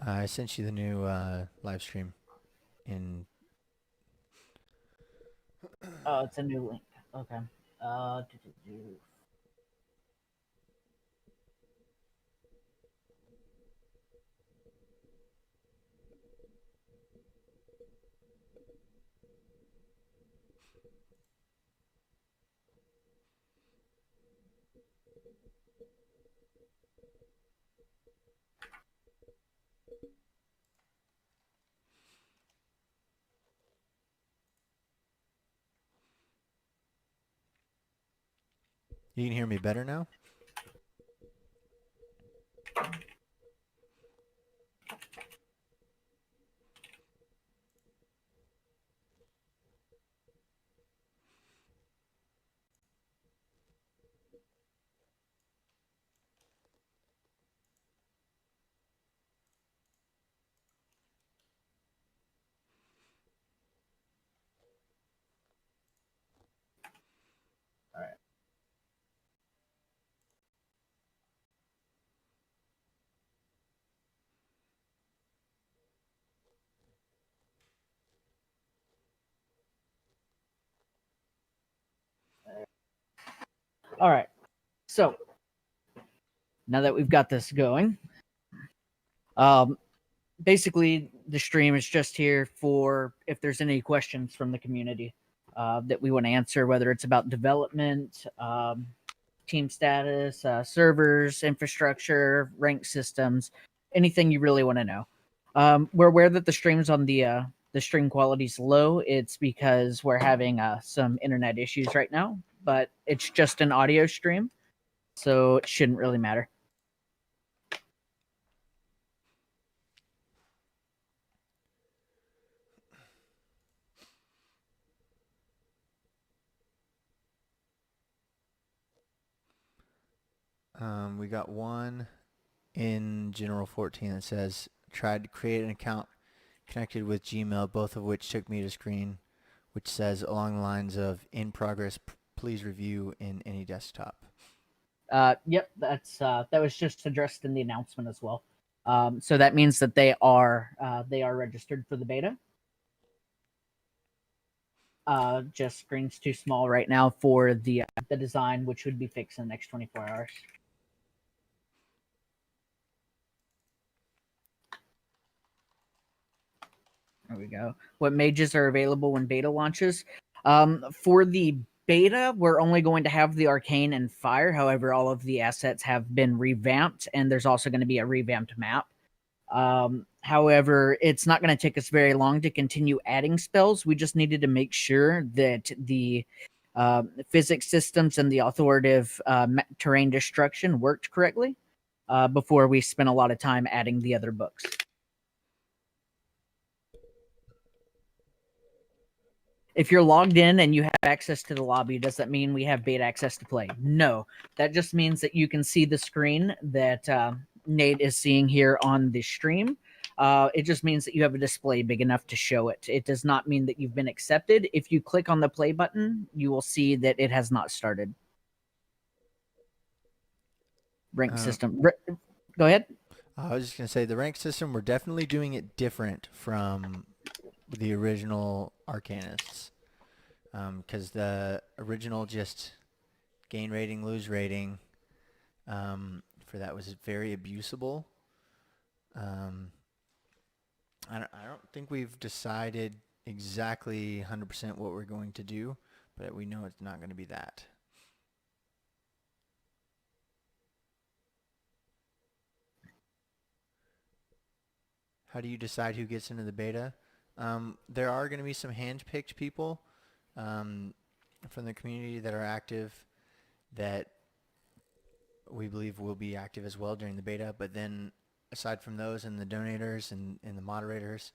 I sent you the new live stream in. Oh, it's a new link. Okay. Do. You can hear me better now? All right. All right. So now that we've got this going, basically the stream is just here for if there's any questions from the community that we want to answer, whether it's about development, team status, servers, infrastructure, rank systems, anything you really want to know. We're aware that the stream's on the stream quality's low. It's because we're having some internet issues right now, but it's just an audio stream, so it shouldn't really matter. We got one in General 14 that says, tried to create an account connected with Gmail, both of which took me to screen, which says along the lines of, in progress, please review in any desktop. Yep, that was just addressed in the announcement as well. So that means that they are registered for the beta. Just screen's too small right now for the design, which would be fixed in the next 24 hours. There we go. What mages are available when beta launches? For the beta, we're only going to have the arcane and fire. However, all of the assets have been revamped, and there's also going to be a revamped map. However, it's not going to take us very long to continue adding spells. We just needed to make sure that the physics systems and the authoritative terrain destruction worked correctly before we spent a lot of time adding the other books. If you're logged in and you have access to the lobby, does that mean we have beta access to play? No. That just means that you can see the screen that Nate is seeing here on the stream. It just means that you have a display big enough to show it. It does not mean that you've been accepted. If you click on the play button, you will see that it has not started. Rank system. Go ahead. I was just going to say the rank system, we're definitely doing it different from the original Arcanists. Because the original just gain rating, lose rating, for that was very abusable. I don't think we've decided exactly 100% what we're going to do, but we know it's not going to be that. How do you decide who gets into the beta? There are going to be some hand-picked people from the community that are active that we believe will be active as well during the beta. But then aside from those and the donators and the moderators,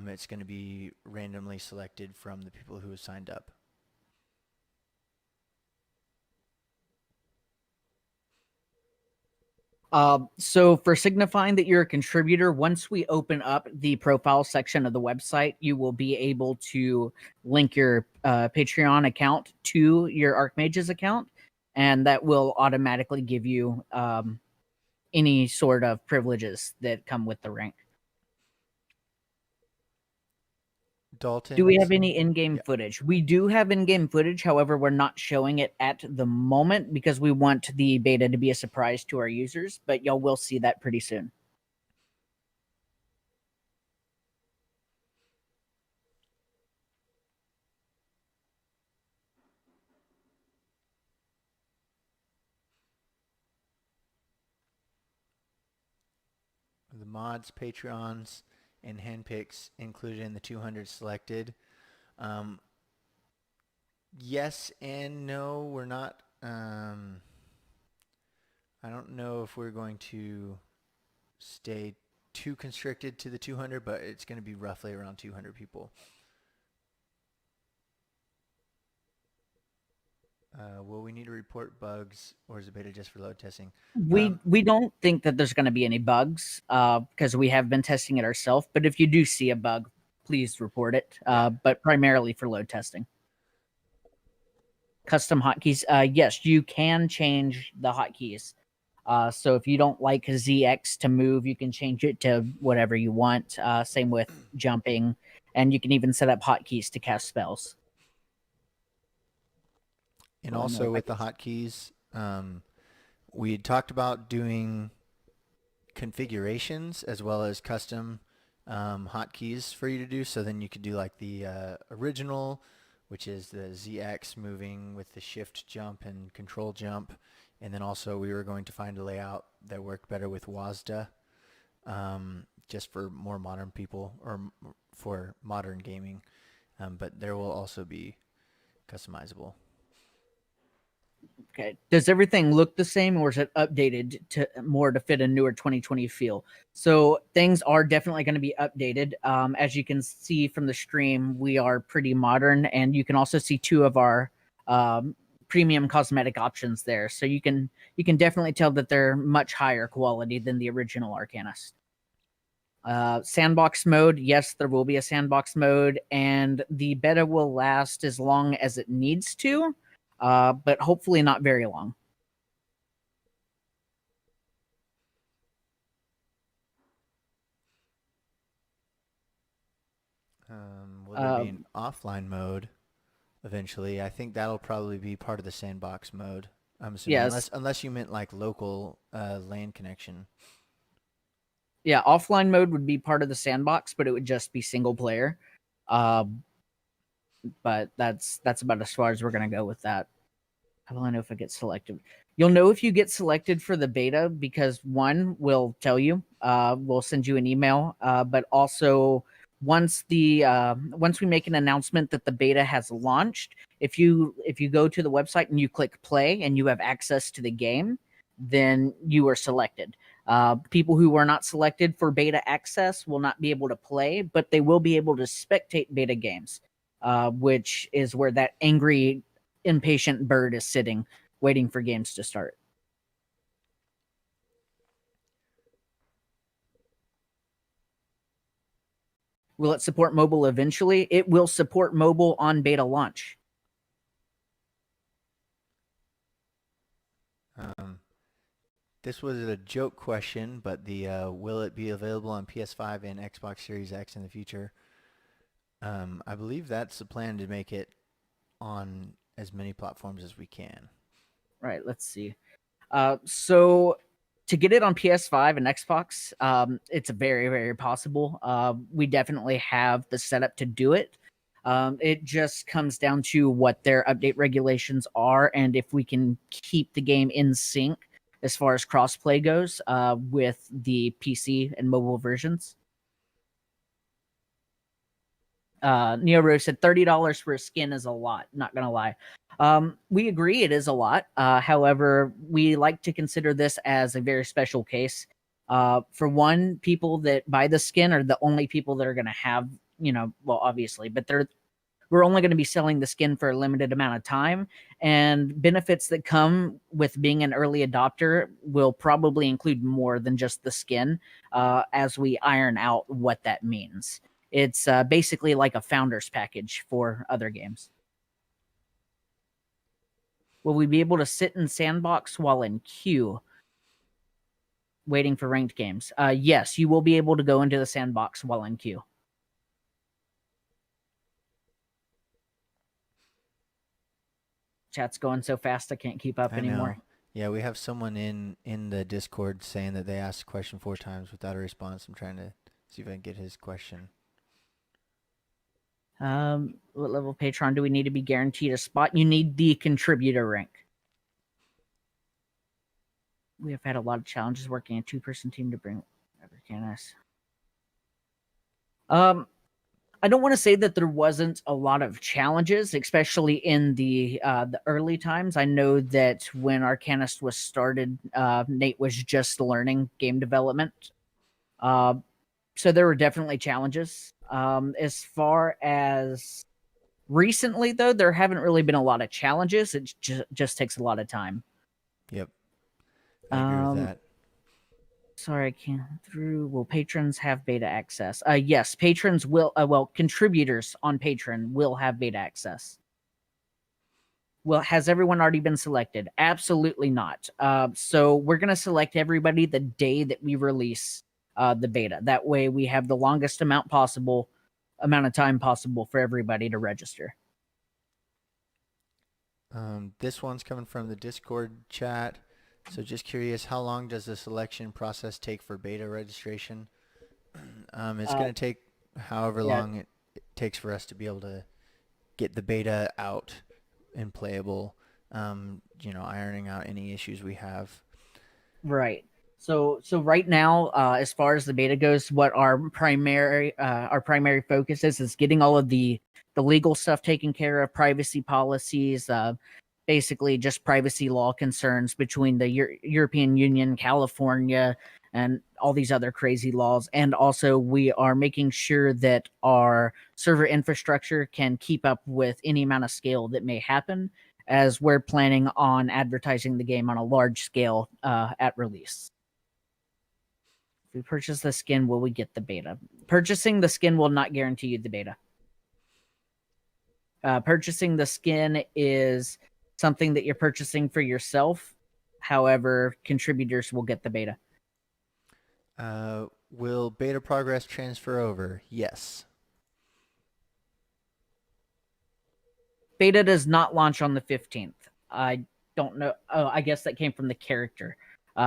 it's going to be randomly selected from the people who have signed up. So for signifying that you're a contributor, once we open up the profile section of the website, you will be able to link your Patreon account to your ArcMages account, and that will automatically give you any sort of privileges that come with the rank. Dalton. Do we have any in-game footage? We do have in-game footage. However, we're not showing it at the moment because we want the beta to be a surprise to our users, but y'all will see that pretty soon. The mods, Patreons, and handpicks included in the 200 selected. Yes and no. We're not. I don't know if we're going to stay too constricted to the 200, but it's going to be roughly around 200 people. Will we need to report bugs, or is the beta just for load testing? We don't think that there's going to be any bugs because we have been testing it ourselves. But if you do see a bug, please report it. But primarily for load testing. Custom hotkeys. Yes, you can change the hotkeys. So if you don't like ZX to move, you can change it to whatever you want. Same with jumping, and you can even set up hotkeys to cast spells. And also with the hotkeys, we had talked about doing configurations as well as custom hotkeys for you to do. So then you could do like the original, which is the ZX moving with the shift jump and control jump. And then also we were going to find a layout that worked better with WASDA, just for more modern people or for modern gaming. But there will also be customizable. Okay. Does everything look the same, or is it updated to more to fit a newer 2020 feel? So things are definitely going to be updated. As you can see from the stream, we are pretty modern, and you can also see two of our premium cosmetic options there. So you can definitely tell that they're much higher quality than the original Arcanist. Sandbox mode, yes, there will be a sandbox mode, and the beta will last as long as it needs to. But hopefully not very long. Will there be an offline mode eventually? I think that'll probably be part of the sandbox mode. I'm assuming, yes. unless you meant like local LAN connection. Yeah, offline mode would be part of the sandbox, but it would just be single player. But that's about as far as we're gonna go with that. How will I know if I get selected? You'll know if you get selected for the beta because one, we'll tell you. We'll send you an email. But also once we make an announcement that the beta has launched, if you go to the website and you click play and you have access to the game, then you are selected. People who were not selected for beta access will not be able to play, but they will be able to spectate beta games, which is where that angry, impatient bird is sitting, waiting for games to start. Will it support mobile eventually? It will support mobile on beta launch. This was a joke question, but the will it be available on PS5 and Xbox Series X in the future? I believe that's the plan, to make it on as many platforms as we can. Right, let's see. So to get it on PS5 and Xbox, it's very, very possible. We definitely have the setup to do it. It just comes down to what their update regulations are and if we can keep the game in sync as far as crossplay goes with the PC and mobile versions. Neo Rose said $30 for a skin is a lot. Not gonna lie. We agree it is a lot. However, we like to consider this as a very special case. For one, people that buy the skin are the only people that are gonna have, well, obviously, but we're only going to be selling the skin for a limited amount of time, and benefits that come with being an early adopter will probably include more than just the skin as we iron out what that means. It's basically like a founder's package for other games. Will we be able to sit in sandbox while in queue waiting for ranked games? Yes, you will be able to go into the sandbox while in queue. Chat's going so fast I can't keep up I anymore. know. Yeah, we have someone in the Discord saying that they asked a question 4 times without a response. I'm trying to see if I can get his question. What level patron do we need to be guaranteed a spot? You need the contributor rank. We have had a lot of challenges working a 2-person team to bring Arcanists. I don't want to say that there wasn't a lot of challenges, especially in the early times. I know that when Arcanist was started, Nate was just learning game development, so there were definitely challenges. As far as recently, though, there haven't really been a lot of challenges. It just takes a lot of time. Yep, I agree with that. Sorry, I can't through. Will patrons have beta access? Yes, patrons will. Well, contributors on Patreon will have beta access. Well, has everyone already been selected? Absolutely not. So we're gonna select everybody the day that we release the beta. That way, we have the longest amount of time possible for everybody to register. This one's coming from the Discord chat. So just curious, how long does the selection process take for beta registration? It's going to take however Yeah, long it takes for us to be able to get the beta out and playable. Ironing out any issues we have. right. So right now, as far as the beta goes, what our primary focus is getting all of the legal stuff taken care of, privacy policies, basically just privacy law concerns between the European Union, California, and all these other crazy laws. And also, we are making sure that our server infrastructure can keep up with any amount of scale that may happen, as we're planning on advertising the game on a large scale at release. If we purchase the skin, will we get the beta? Purchasing the skin will not guarantee you the beta. Purchasing the skin is something that you're purchasing for yourself. However, contributors will get the beta. Will beta progress transfer over? Yes. Beta does not launch on the 15th. I don't know. Oh, I guess that came from the character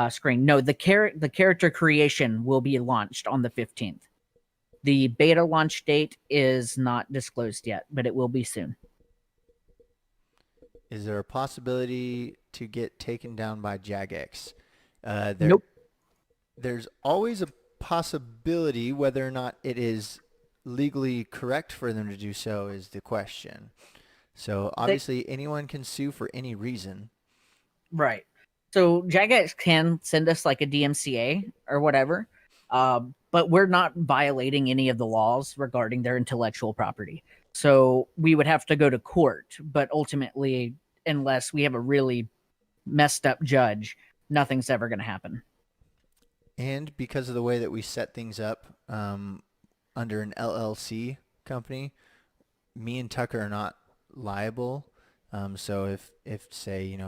screen. No, the character creation will be launched on the 15th. The beta launch date is not disclosed yet, but it will be soon. Is there a possibility to get taken down by Jagex? Nope. There's always a possibility. Whether or not it is legally correct for them to do so is the question. So obviously anyone can sue for any reason. Right. So Jagex can send us like a DMCA or whatever, but we're not violating any of the laws regarding their intellectual property. So we would have to go to court, but ultimately, unless we have a really messed up judge, nothing's ever going to happen. And because of the way that we set things up under an LLC company, me and Tucker are not liable. So if say,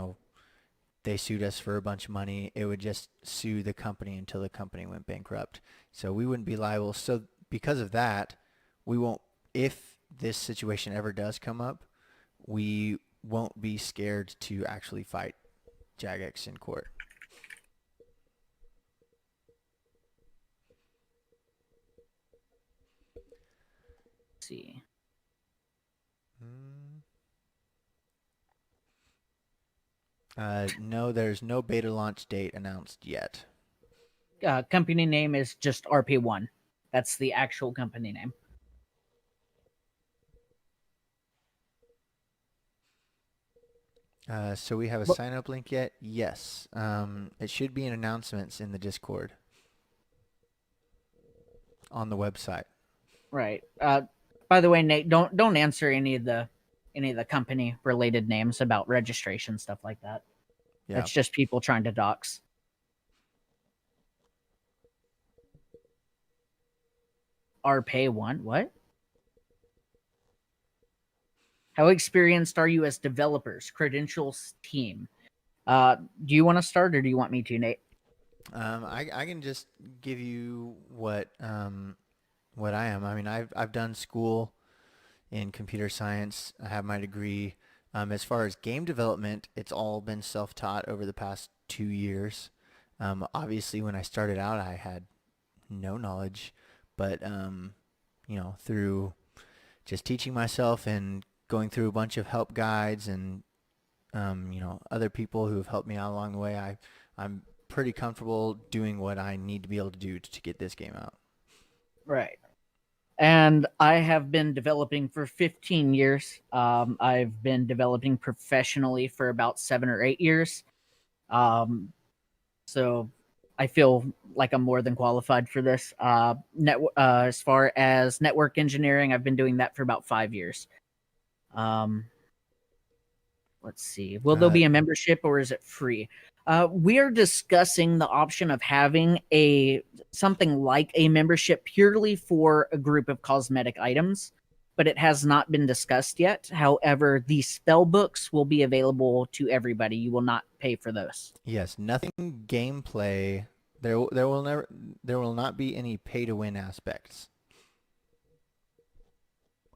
they sued us for a bunch of money, it would just sue the company until the company went bankrupt. So we wouldn't be liable. So because of that, we won't, if this situation ever does come up, we won't be scared to actually fight Jagex in court. Let's see. No, there's no beta launch date announced yet. Company name is just RP1. That's the actual company name. So we have a sign up link yet? Yes. It should be in announcements in the Discord on the website. Right. By the way, Nate, don't answer any of the company related names about registration stuff like that. Yeah. That's just people trying to dox. RPay1? What? How experienced are you as developers? Credentials team. Do you want to start or do you want me to, Nate? I can just give you what I am. I mean, I've done school in computer science. I have my degree. As far as game development, it's all been self-taught over the past 2 years. Obviously, when I started out, I had no knowledge, but through just teaching myself and going through a bunch of help guides and other people who have helped me out along the way, I'm pretty comfortable doing what I need to be able to do to get this game out. Right. And I have been developing for 15 years. I've been developing professionally for about 7 or 8 years. So I feel like I'm more than qualified for this. As far as network engineering, I've been doing that for about 5 years. Let's see. Will there be a membership or is it free? We are discussing the option of having something like a membership purely for a group of cosmetic items, but it has not been discussed yet. However, the spell books will be available to everybody. You will not pay for those. Yes, nothing gameplay. There will not be any pay to win aspects.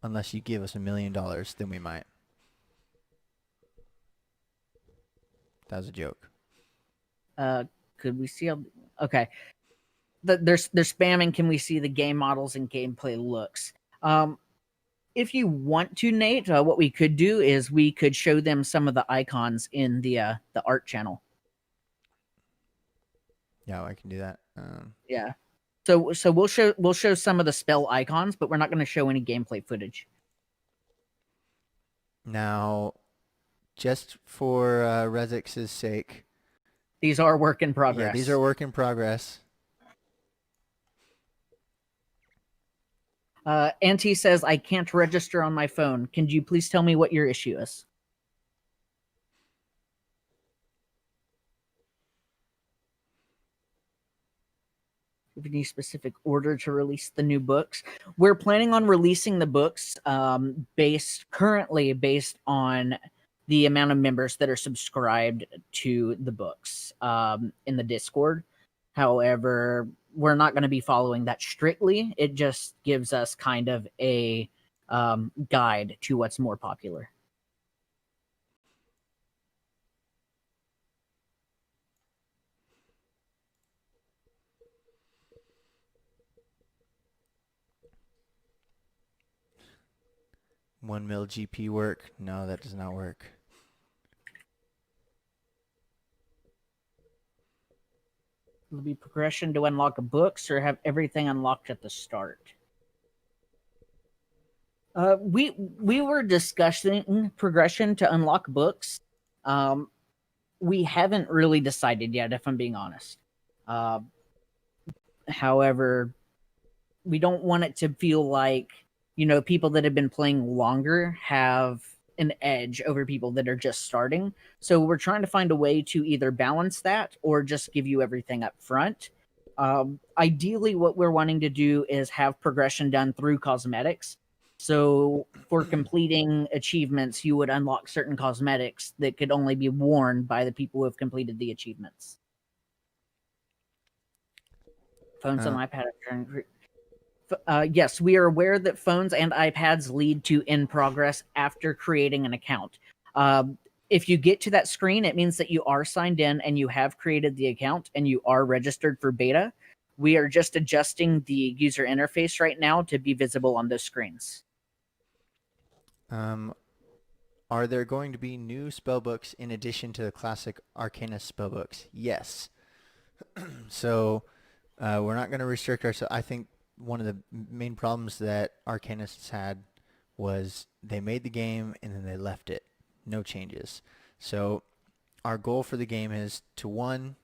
Unless you give us $1 million, then we might. That was a joke. Could we see? Okay. They're spamming. Can we see the game models and gameplay looks? If you want to, Nate, what we could do is we could show them some of the icons in the art channel. Yeah, I can do that. Yeah. So we'll show some of the spell icons, but we're not going to show any gameplay footage. Now, just for Rezix's sake, these are work in progress. Yeah, these are work in progress. Auntie says, I can't register on my phone. Can you please tell me what your issue is? Any specific order to release the new books? We're planning on releasing the books currently based on the amount of members that are subscribed to the books in the Discord. However, we're not going to be following that strictly. It just gives us kind of a guide to what's more popular. $1 mil GP work? No, that does not work. Will there be progression to unlock books or have everything unlocked at the start? We were discussing progression to unlock books. We haven't really decided yet, if I'm being honest. However, we don't want it to feel like, people that have been playing longer have an edge over people that are just starting. So we're trying to find a way to either balance that or just give you everything up front. Ideally, what we're wanting to do is have progression done through cosmetics. So for completing achievements, you would unlock certain cosmetics that could only be worn by the people who have completed the achievements. Phones and iPad. Yes, we are aware that phones and iPads lead to in progress after creating an account. If you get to that screen, it means that you are signed in and you have created the account and you are registered for beta. We are just adjusting the user interface right now to be visible on those screens. Are there going to be new spellbooks in addition to the classic Arcanist spellbooks? Yes. So we're not going to restrict ourselves. I think one of the main problems that Arcanists had was they made the game and then they left it. No changes. So our goal for the game is to, one,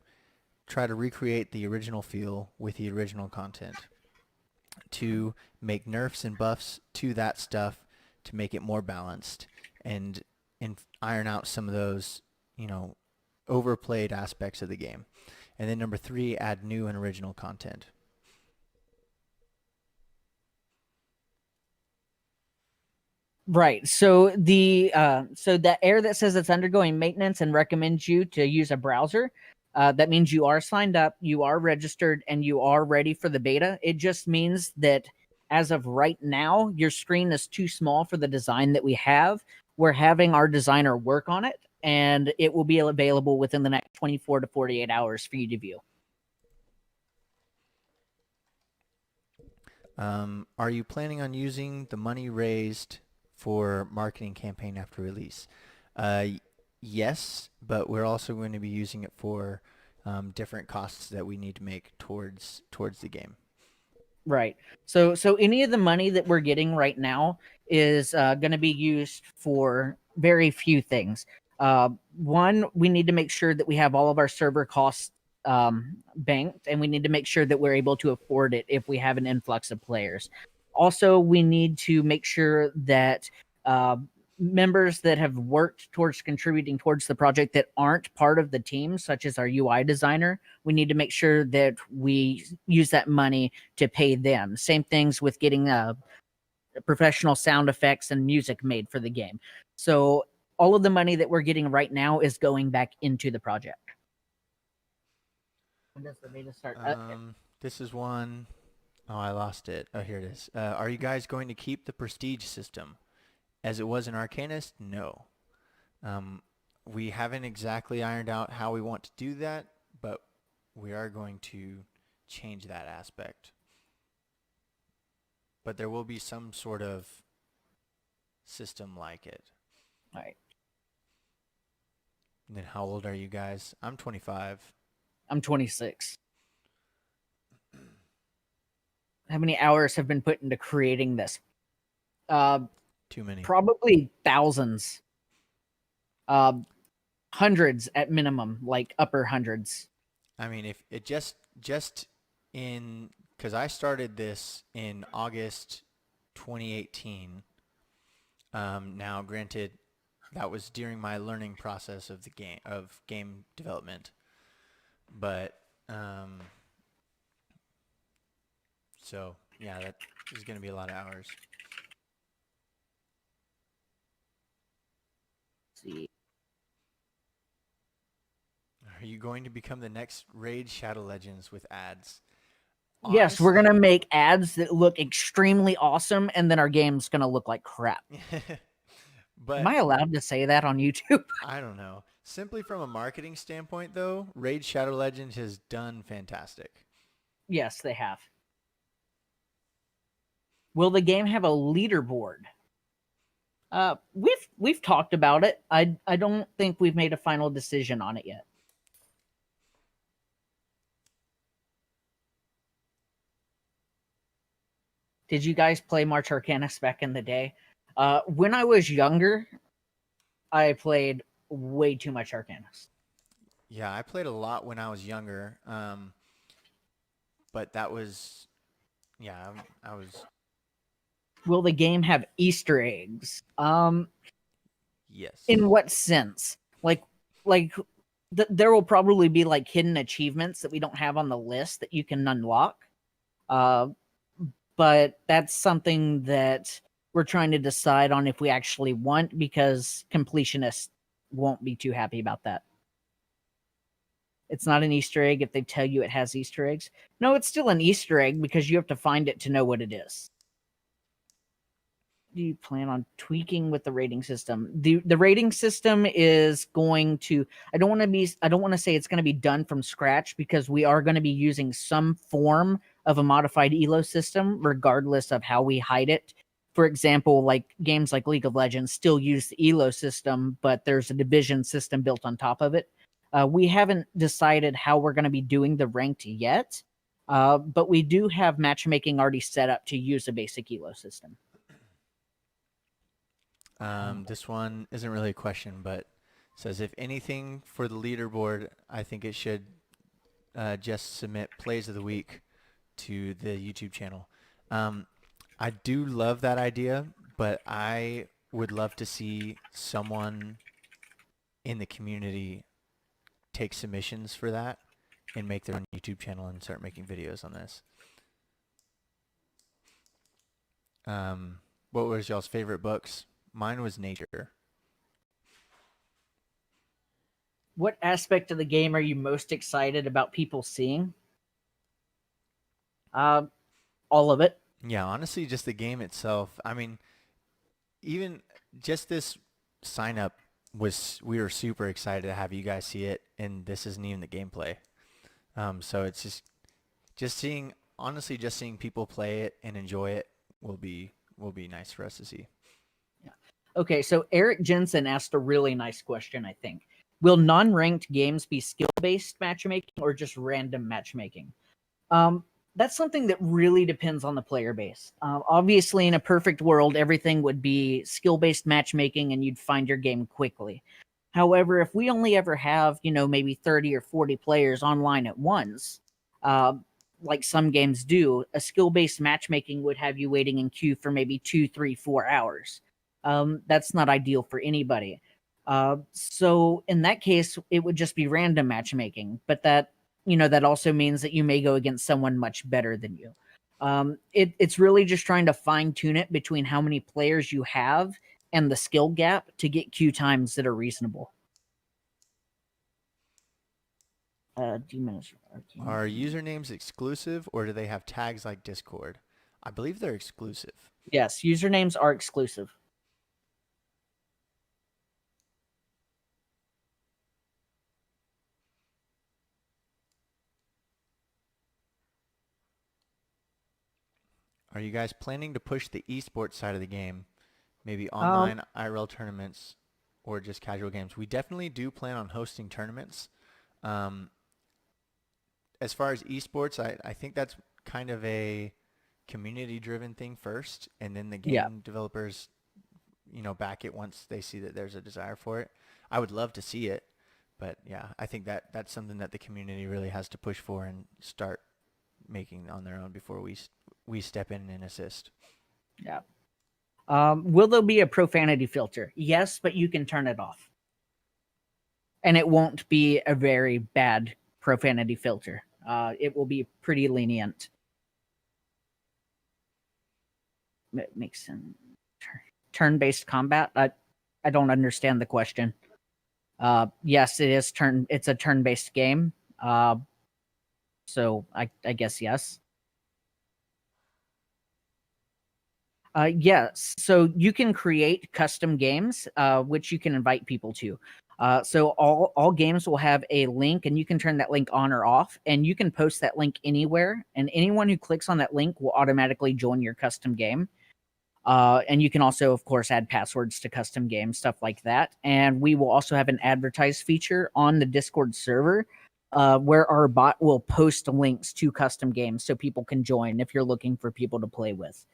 try to recreate the original feel with the original content. To make nerfs and buffs to that stuff to make it more balanced and iron out some of those, overplayed aspects of the game. And then number 3, add new and original content. Right. So that error that says it's undergoing maintenance and recommends you to use a browser, that means you are signed up, you are registered, and you are ready for the beta. It just means that as of right now, your screen is too small for the design that we have. We're having our designer work on it, and it will be available within the next 24 to 48 hours for you to view. Are you planning on using the money raised for marketing campaign after release? Yes, but we're also going to be using it for different costs that we need to make towards the game. Right. So any of the money that we're getting right now is going to be used for very few things. One, we need to make sure that we have all of our server costs banked, and we need to make sure that we're able to afford it if we have an influx of players. Also, we need to make sure that members that have worked towards contributing towards the project that aren't part of the team, such as our UI designer, we need to make sure that we use that money to pay them. Same things with getting professional sound effects and music made for the game. So all of the money that we're getting right now is going back into the project. When does the beta start? This is one. Oh, I lost it. Oh, here it is. Are you guys going to keep the prestige system as it was in Arcanist? No. We haven't exactly ironed out how we want to do that, but we are going to change that aspect. But there will be some sort of system like it. All right. And then how old are you guys? I'm 25. I'm 26. How many hours have been put into creating this? Too many. Probably thousands. Hundreds at minimum, like upper hundreds. I mean, if it just in, because I started this in August 2018. Now, granted, that was during my learning process of the game development, but so yeah, that is going to be a lot of hours. Let's see. Are you going to become the next Raid Shadow Legends with ads? Yes, we're gonna make ads that look extremely awesome, and then our game's gonna look like crap. But am I allowed to say that on YouTube? I don't know. Simply from a marketing standpoint, though, Raid Shadow Legends has done fantastic. Yes, they have. Will the game have a leaderboard? We've talked about it. I don't think we've made a final decision on it yet. Did you guys play March Arcanists back in the day? When I was younger, I played way too much Arcanists. Yeah, I played a lot when I was younger, but that was, yeah, I was. Will the game have Easter eggs? Yes. In what sense? Like there will probably be like hidden achievements that we don't have on the list that you can unlock. But that's something that we're trying to decide on if we actually want, because completionists won't be too happy about that. It's not an Easter egg if they tell you it has Easter eggs. No, it's still an Easter egg because you have to find it to know what it is. Do you plan on tweaking with the rating system? The rating system is going to, I don't want to say it's going to be done from scratch, because we are going to be using some form of a modified elo system regardless of how we hide it. For example, like games like League of Legends still use the elo system, but there's a division system built on top of it. We haven't decided how we're going to be doing the ranked yet, but we do have matchmaking already set up to use a basic elo system. This one isn't really a question, but says, if anything for the leaderboard, I think it should just submit plays of the week to the YouTube channel. I do love that idea, but I would love to see someone in the community take submissions for that and make their own YouTube channel and start making videos on this. What was y'all's favorite books? Mine was Nature. What aspect of the game are you most excited about people seeing? All of it. Yeah, honestly, just the game itself. I mean, even just this sign up we were super excited to have you guys see it, and this isn't even the gameplay. So it's just seeing, honestly, just seeing people play it and enjoy it will be nice for us to see. Yeah. Okay, so Eric Jensen asked a really nice question, I think. Will non-ranked games be skill-based matchmaking or just random matchmaking? That's something that really depends on the player base. Obviously, in a perfect world, everything would be skill-based matchmaking and you'd find your game quickly. However, if we only ever have, maybe 30 or 40 players online at once, uh, like some games do, a skill-based matchmaking would have you waiting in queue for maybe 2, 3, 4 hours. That's not ideal for anybody. So in that case, it would just be random matchmaking, but that also means that you may go against someone much better than you. It's really just trying to fine tune it between how many players you have and the skill gap to get queue times that are reasonable. Are usernames exclusive, or do they have tags like Discord? I believe they're exclusive. Yes, usernames are exclusive. Are you guys planning to push the esports side of the game? Maybe online IRL tournaments or just casual games? We definitely do plan on hosting tournaments. Um, as far as esports, I think that's kind of a community-driven thing first, and then the Yeah. game developers, back it once they see that there's a desire for it. I would love to see it, but yeah, I think that's something that the community really has to push for and start making on their own before we step in and assist. Yeah. Will there be a profanity filter? Yes, but you can turn it off. And it won't be a very bad profanity filter. It will be pretty lenient. It makes sense. Turn-based combat? I don't understand the question. Yes, it is it's a turn-based game. So I guess yes. Yes, so you can create custom games, which you can invite people to. So all games will have a link, and you can turn that link on or off, and you can post that link anywhere, and anyone who clicks on that link will automatically join your custom game. And you can also, of course, add passwords to custom games, stuff like that. And we will also have an advertise feature on the Discord server where our bot will post links to custom games so people can join if you're looking for people to play with.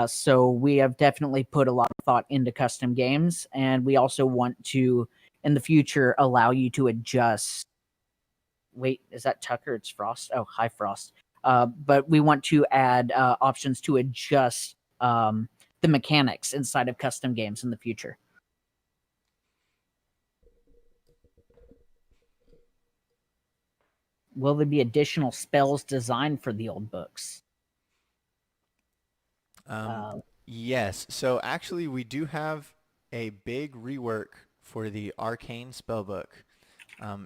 So we have definitely put a lot of thought into custom games, and we also want to, in the future, allow you to adjust. Wait, is that Tucker? It's Frost. Oh, hi, Frost. But we want to add options to adjust the mechanics inside of custom games in the future. Will there be additional spells designed for the old books? Yes. So actually, we do have a big rework for the arcane spellbook.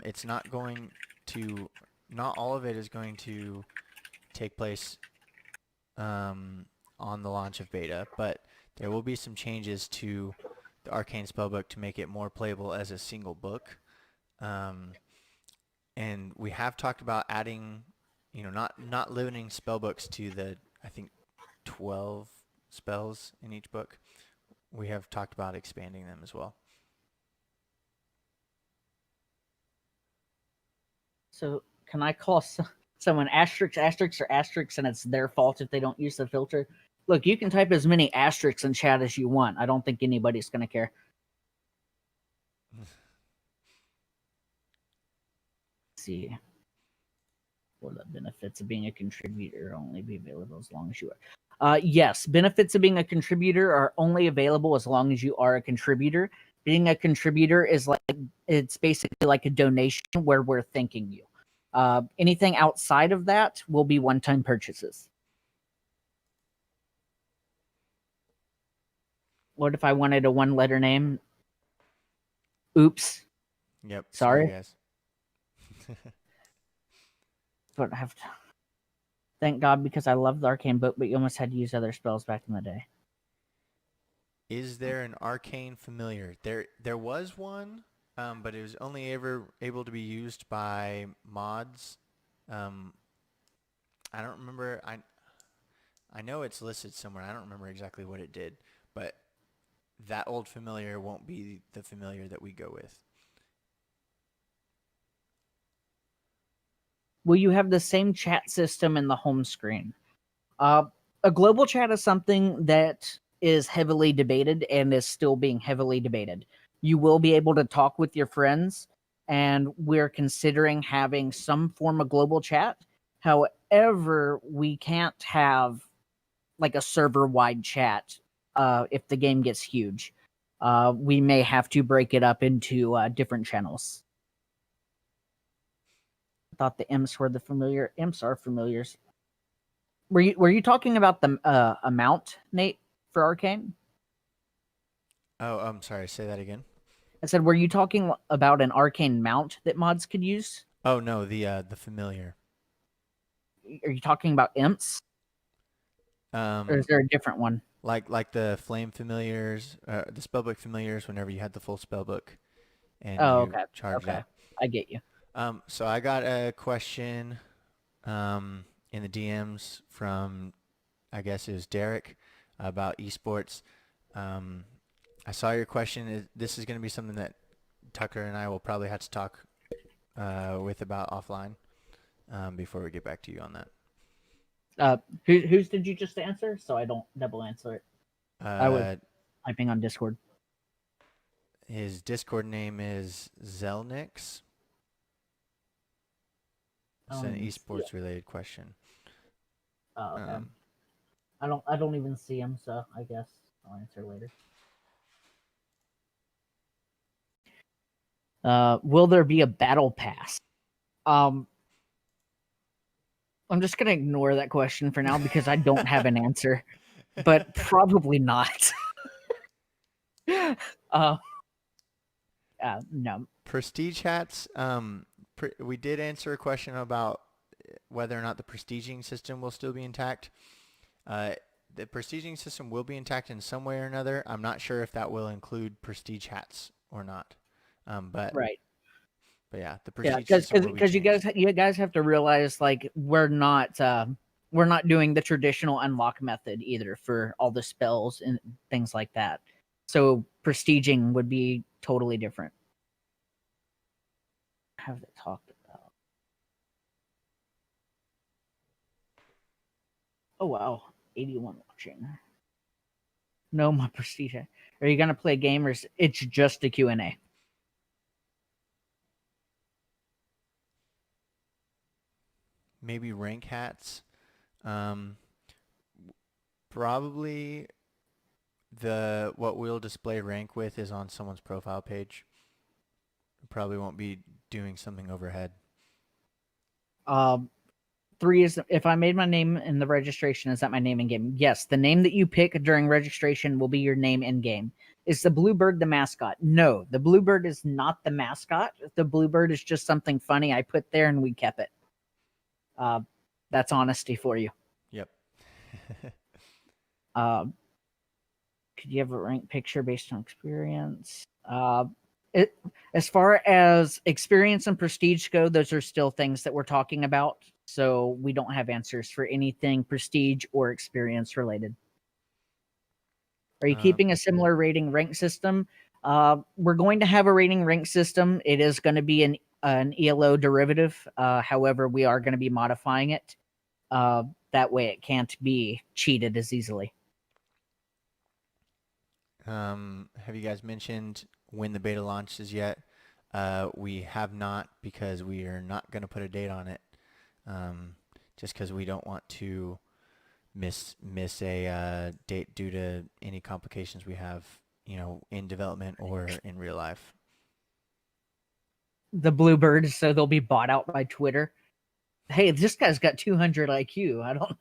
It's not all of it is going to take place on the launch of beta, but there will be some changes to the arcane spellbook to make it more playable as a single book. And we have talked about adding, not limiting spellbooks to the, I think, 12 spells in each book. We have talked about expanding them as well. So can I call someone asterisks, or asterisks, and it's their fault if they don't use the filter? Look, you can type as many asterisks in chat as you want. I don't think anybody's going to care. Let's see. Will the benefits of being a contributor only be available as long as you are? Yes, benefits of being a contributor are only available as long as you are a contributor. Being a contributor is it's basically like a donation where we're thanking you. Anything outside of that will be one-time purchases. What if I wanted a one-letter name? Oops. Yep. Sorry. guys. But I have to... Thank God, because I love the arcane book, but you almost had to use other spells back in the day. Is there an arcane familiar? There was one, but it was only ever able to be used by mods. Um, I don't remember. I know it's listed somewhere. I don't remember exactly what it did, but that old familiar won't be the familiar that we go with. Will you have the same chat system in the home screen? A global chat is something that is heavily debated and is still being heavily debated. You will be able to talk with your friends, and we're considering having some form of global chat. However, we can't have like a server-wide chat if the game gets huge. We may have to break it up into different channels. I thought the imps were the familiar. Imps are familiars. Were you talking about the amount, Nate, for Arcane? Oh, I'm sorry. Say that again. I said, were you talking about an Arcane mount that mods could use? Oh no, the familiar. Are you talking about imps, or is Um, there a different one? like the flame familiars, the spellbook familiars. Whenever you had the full spellbook, and Oh, you okay, charge okay, that. I get you. So I got a question in the DMs from, I guess it was Derek, about esports. Um, I saw your question. This is going to be something that Tucker and I will probably have to talk with about offline before we get back to you on that. Whose did you just answer? So I don't double answer it. I was Uh, typing on Discord. his Discord name is Zelnix. I It's don't an even see it. esports related question. Oh, okay. Um, I don't even see him, so I guess I'll answer later. Will there be a battle pass? Um, I'm just gonna ignore that question for now because I don't have an answer, but probably not. uh, no. Prestige hats. We did answer a question about whether or not the prestiging system will still be intact. Uh, the prestiging system will be intact in some way or another. I'm not sure if that will include prestige hats or not. But Right. but yeah, the Yeah, prestige system will be because changed. you guys have to realize like we're not doing the traditional unlock method either for all the spells and things like that. So prestiging would be totally different. Have they talked about? Oh wow, 81 watching. No, my prestige. Are you gonna play a game or it's just a Q&A? Maybe rank hats. Um, Probably the what we'll display rank with is on someone's profile page. Probably won't be doing something overhead. Um, 3 is if I made my name in the registration, is that my name in game? Yes, the name that you pick during registration will be your name in game. Is the bluebird the mascot? No, the bluebird is not the mascot. The bluebird is just something funny I put there and we kept it. Uh, that's honesty for you. Yep. Uh, could you have a rank picture based on experience? As far as experience and prestige go, those are still things that we're talking about. So we don't have answers for anything prestige or experience related. Are you um, keeping a similar rating rank system? We're going to have a rating rank system. It is going to be an ELO derivative. However, we are going to be modifying it. That way it can't be cheated as easily. Have you guys mentioned when the beta launches yet? We have not because we are not going to put a date on it. Just because we don't want to miss a date due to any complications we have, in development or in real life. The bluebirds, so they'll be bought out by Twitter. Hey, this guy's got 200 IQ. I don't.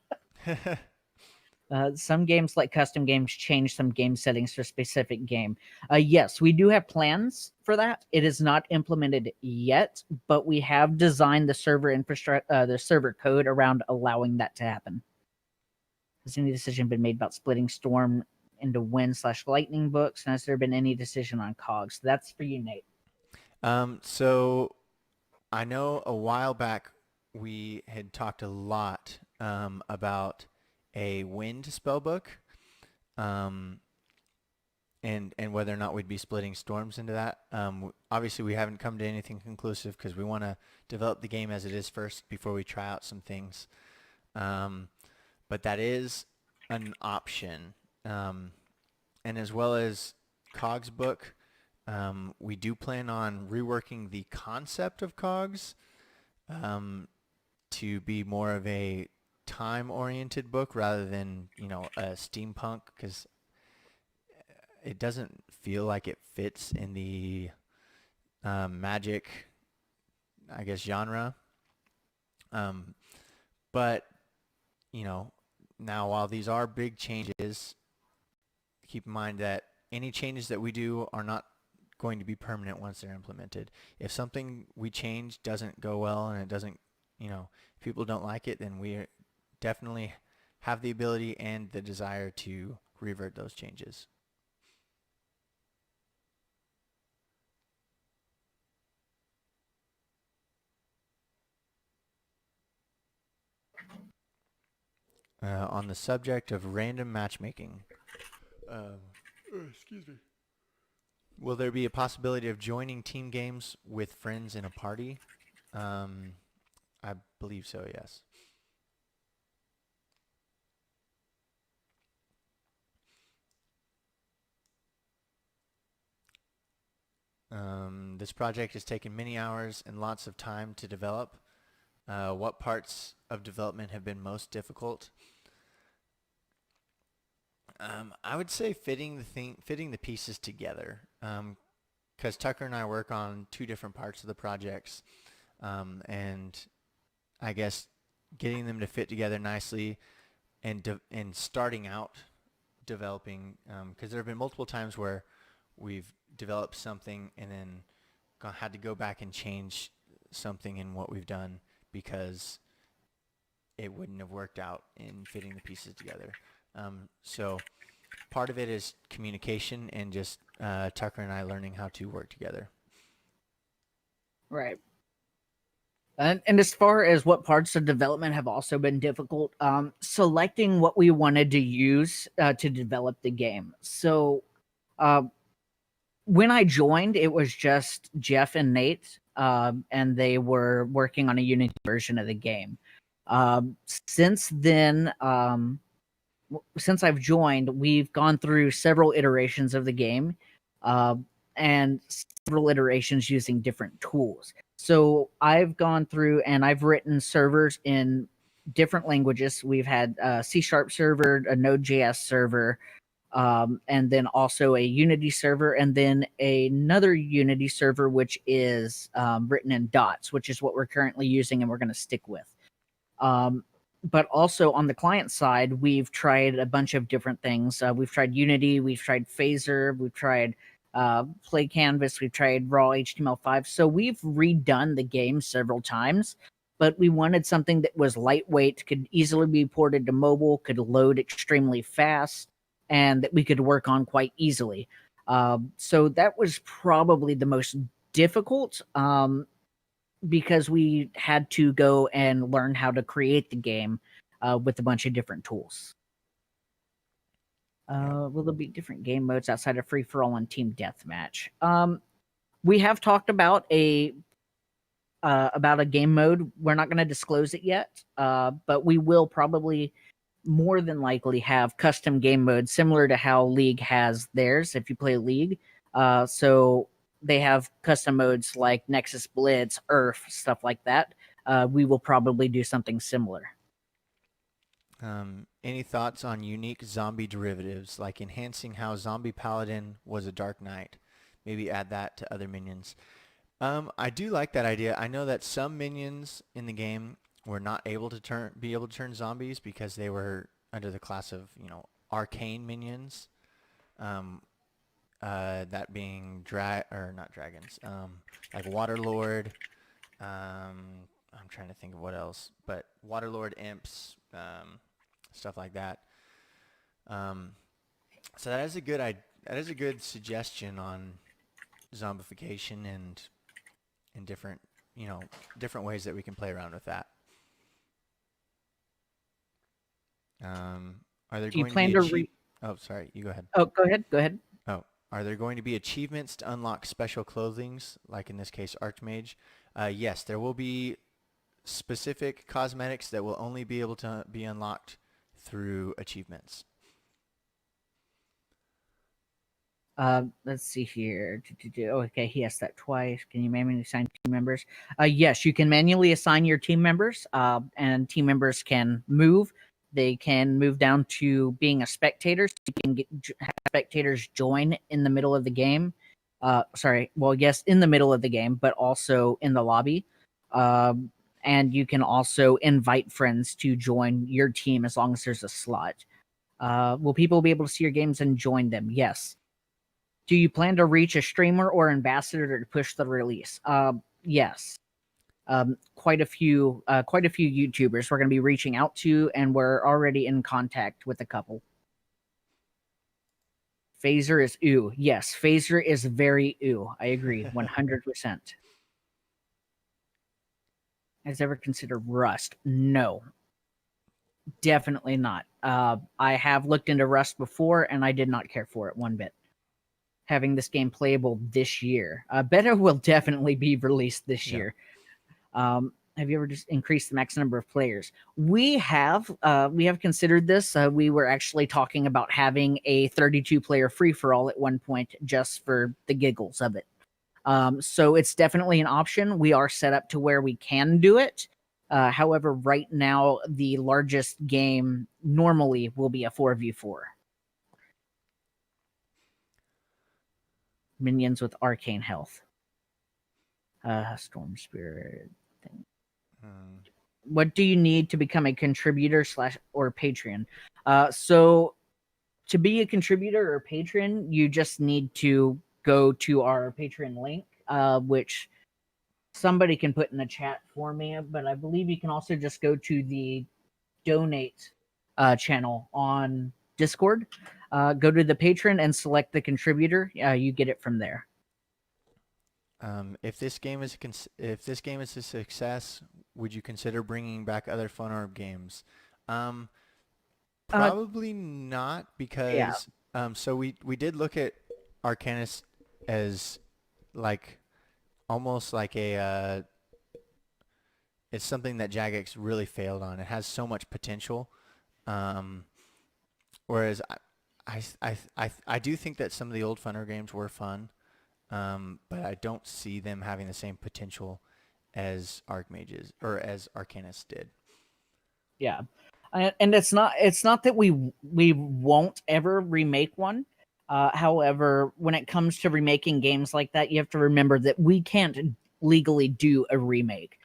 Some games, like custom games, change some game settings for a specific game. Yes, we do have plans for that. It is not implemented yet, but we have designed the server infrastructure, the server code around allowing that to happen. Has any decision been made about splitting Storm into wind/lightning books? And has there been any decision on Cogs? That's for you, Nate. So I know a while back we had talked a lot about a wind spellbook, um, and whether or not we'd be splitting storms into that. Obviously, we haven't come to anything conclusive because we want to develop the game as it is first before we try out some things. But that is an option. And as well as Cogs book, we do plan on reworking the concept of Cogs to be more of a time-oriented book rather than, a steampunk, because it doesn't feel like it fits in the magic, I guess, genre. But, now while these are big changes, keep in mind that any changes that we do are not going to be permanent once they're implemented. If something we change doesn't go well and it doesn't, if people don't like it, then we definitely have the ability and the desire to revert those changes. On the subject of random matchmaking, excuse me. Will there be a possibility of joining team games with friends in a party? I believe so, yes. This project has taken many hours and lots of time to develop. What parts of development have been most difficult? I would say fitting the pieces together. Because Tucker and I work on two different parts of the projects, and I guess getting them to fit together nicely and starting out developing, because there have been multiple times where we've developed something and then had to go back and change something in what we've done because it wouldn't have worked out in fitting the pieces together. So part of it is communication and just Tucker and I learning how to work together. Right. And as far as what parts of development have also been difficult, selecting what we wanted to use to develop the game. So when I joined, it was just Jeff and Nate, and they were working on a Unity version of the game. Since then, since I've joined, we've gone through several iterations of the game, and several iterations using different tools. So I've gone through and I've written servers in different languages. We've had a C# server, a Node.js server, and then also a Unity server, and then another Unity server, which is written in dots, which is what we're currently using and we're going to stick with. But also on the client side, we've tried a bunch of different things. We've tried Unity, we've tried Phaser, we've tried Play Canvas, we've tried raw HTML5. So we've redone the game several times, but we wanted something that was lightweight, could easily be ported to mobile, could load extremely fast, and that we could work on quite easily. So that was probably the most difficult, because we had to go and learn how to create the game with a bunch of different tools. Will there be different game modes outside of free-for-all and team deathmatch? We have talked about a game mode. We're not going to disclose it yet, but we will probably more than likely have custom game modes similar to how League has theirs if you play League. So they have custom modes like Nexus Blitz, Earth, stuff like that. We will probably do something similar. Any thoughts on unique zombie derivatives, like enhancing how Zombie Paladin was a Dark Knight? Maybe add that to other minions. I do like that idea. I know that some minions in the game were not able to be able to turn zombies because they were under the class of, arcane minions. That being not dragons, like Waterlord. I'm trying to think of what else, but Waterlord imps, stuff like that. So that is a good suggestion on zombification and different, different ways that we can play around with that. Are there Do you going to plan be to read? Oh, sorry, you go ahead. Oh, go ahead. Go ahead. Oh, are there going to be achievements to unlock special clothings, like in this case, Archmage? Yes, there will be specific cosmetics that will only be able to be unlocked through achievements. Let's see here. Oh, okay, he asked that twice. Can you manually assign team members? Yes, you can manually assign your team members, and team members can move. They can move down to being a spectator. So you can have spectators join in the middle of the game. Sorry, well, yes, in the middle of the game, but also in the lobby. And you can also invite friends to join your team as long as there's a slot. Will people be able to see your games and join them? Yes. Do you plan to reach a streamer or ambassador to push the release? Yes. Quite a few YouTubers we're going to be reaching out to, and we're already in contact with a couple. Phaser is ooh. Yes, Phaser is very ooh. I agree, 100%. Has ever considered Rust? No, definitely not. I have looked into Rust before, and I did not care for it one bit. Having this game playable this year. Beta will definitely be released this year. Have you ever just increased the max number of players? We have considered this. We were actually talking about having a 32-player free-for-all at one point just for the giggles of it. So it's definitely an option. We are set up to where we can do it. However, right now, the largest game normally will be a 4v4. Minions with arcane health. Storm spirit thing. What do you need to become a contributor or patron? So to be a contributor or patron, you just need to go to our Patreon link, which somebody can put in the chat for me, but I believe you can also just go to the donate channel on Discord. Go to the patron and select the contributor. You get it from there. If this game is a success, would you consider bringing back other FunOrb games? Probably not, because so we did look at Arcanists as like almost like a it's something that Jagex really failed on. It has so much potential, whereas I do think that some of the old FunOrb games were fun. But I don't see them having the same potential as ArcMages or as Arcanists did. Yeah, and it's not that we won't ever remake one. However, when it comes to remaking games like that, you have to remember that we can't legally do a remake.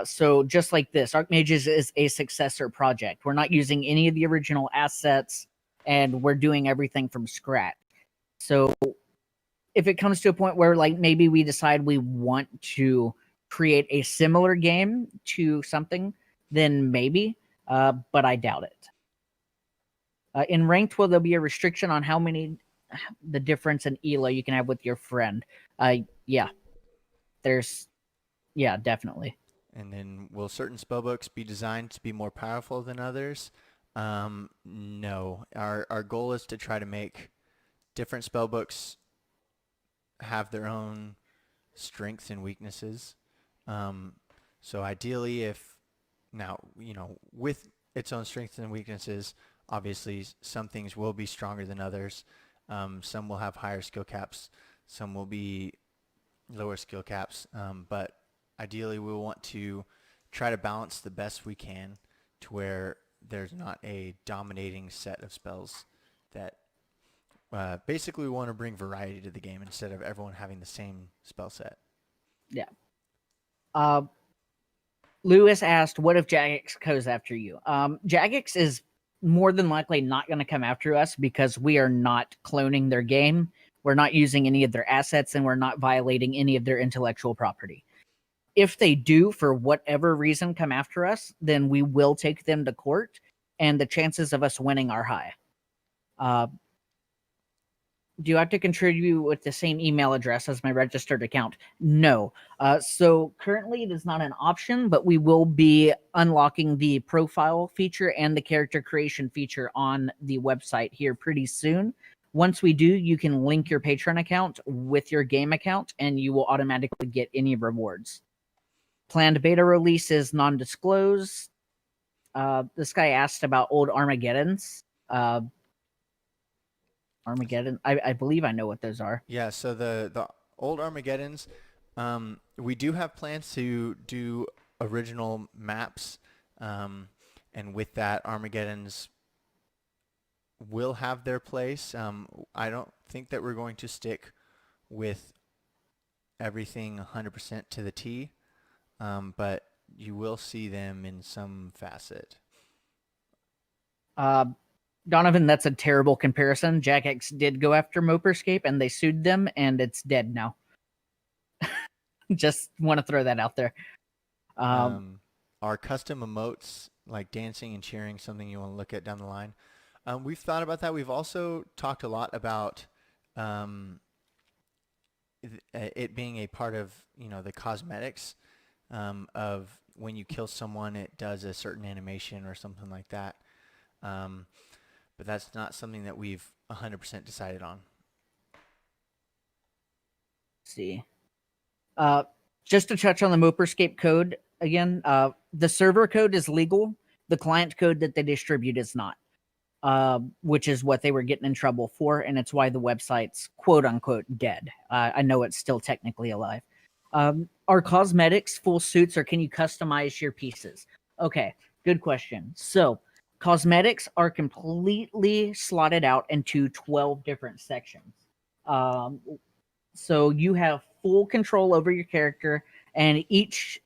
So just like this, ArcMages is a successor project. We're not using any of the original assets, and we're doing everything from scratch. So if it comes to a point where like maybe we decide we want to create a similar game to something, then maybe, but I doubt it. In ranked, will there be a restriction on how many, the difference in elo you can have with your friend? Yeah, definitely. And then will certain spellbooks be designed to be more powerful than others? No. Our goal is to try to make different spellbooks have their own strengths and weaknesses. So ideally, with its own strengths and weaknesses, obviously some things will be stronger than others. Some will have higher skill caps. Some will be lower skill caps. But ideally, we want to try to balance the best we can to where there's not a dominating set of spells that basically, we want to bring variety to the game instead of everyone having the same spell set. Yeah. Lewis asked, what if Jagex goes after you? Jagex is more than likely not going to come after us because we are not cloning their game. We're not using any of their assets, and we're not violating any of their intellectual property. If they do, for whatever reason, come after us, then we will take them to court, and the chances of us winning are high. Do you have to contribute with the same email address as my registered account? No. So currently it is not an option, but we will be unlocking the profile feature and the character creation feature on the website here pretty soon. Once we do, you can link your Patreon account with your game account and you will automatically get any rewards. Planned beta release is non-disclosed. This guy asked about old Armageddons. Armageddon. I believe I know what those are. Yeah, so the old Armageddons, we do have plans to do original maps, and with that, Armageddons will have their place. I don't think that we're going to stick with everything 100% to the T, but you will see them in some facet. Donovan, that's a terrible comparison. Jagex did go after Moperscape and they sued them and it's dead now. Just want to throw that out there. Are custom emotes like dancing and cheering something you want to look at down the line? We've thought about that. We've also talked a lot about it being a part of, the cosmetics of when you kill someone, it does a certain animation or something like that. But that's not something that we've 100% decided on. Let's see. Just to touch on the Moperscape code again, the server code is legal. The client code that they distribute is not, which is what they were getting in trouble for, and it's why the website's quote-unquote dead. I know it's still technically alive. Are cosmetics full suits, or can you customize your pieces? Okay, good question. So cosmetics are completely slotted out into 12 different sections. So you have full control over your character, and each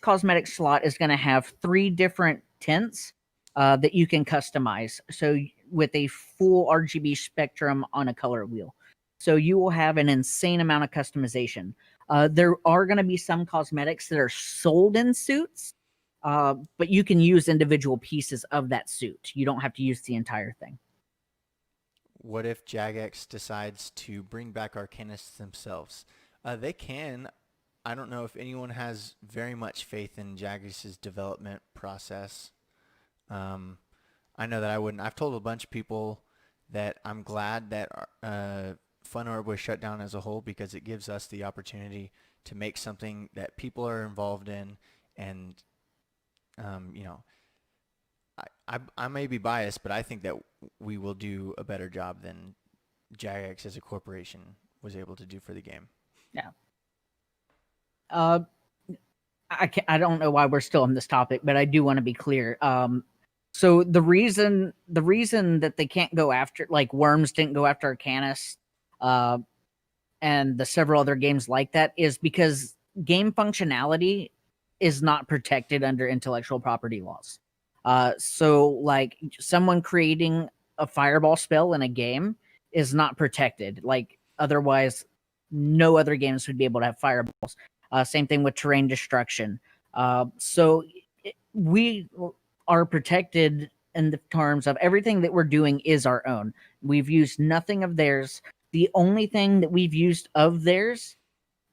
cosmetic slot is going to have 3 different tints that you can customize. So with a full RGB spectrum on a color wheel. So you will have an insane amount of customization. There are going to be some cosmetics that are sold in suits, but you can use individual pieces of that suit. You don't have to use the entire thing. What if Jagex decides to bring back Arcanists themselves? They can. I don't know if anyone has very much faith in Jagex's development process. I know that I wouldn't. I've told a bunch of people that I'm glad that FunOrb was shut down as a whole, because it gives us the opportunity to make something that people are involved in, and I may be biased, but I think that we will do a better job than Jagex as a corporation was able to do for the game. Yeah. I don't know why we're still on this topic, but I do want to be clear. So the reason that they can't go after, like Worms didn't go after Arcanists, and the several other games like that, is because game functionality is not protected under intellectual property laws. So like someone creating a fireball spell in a game is not protected. Like otherwise, no other games would be able to have fireballs. Same thing with terrain destruction. So we are protected in the terms of everything that we're doing is our own. We've used nothing of theirs. The only thing that we've used of theirs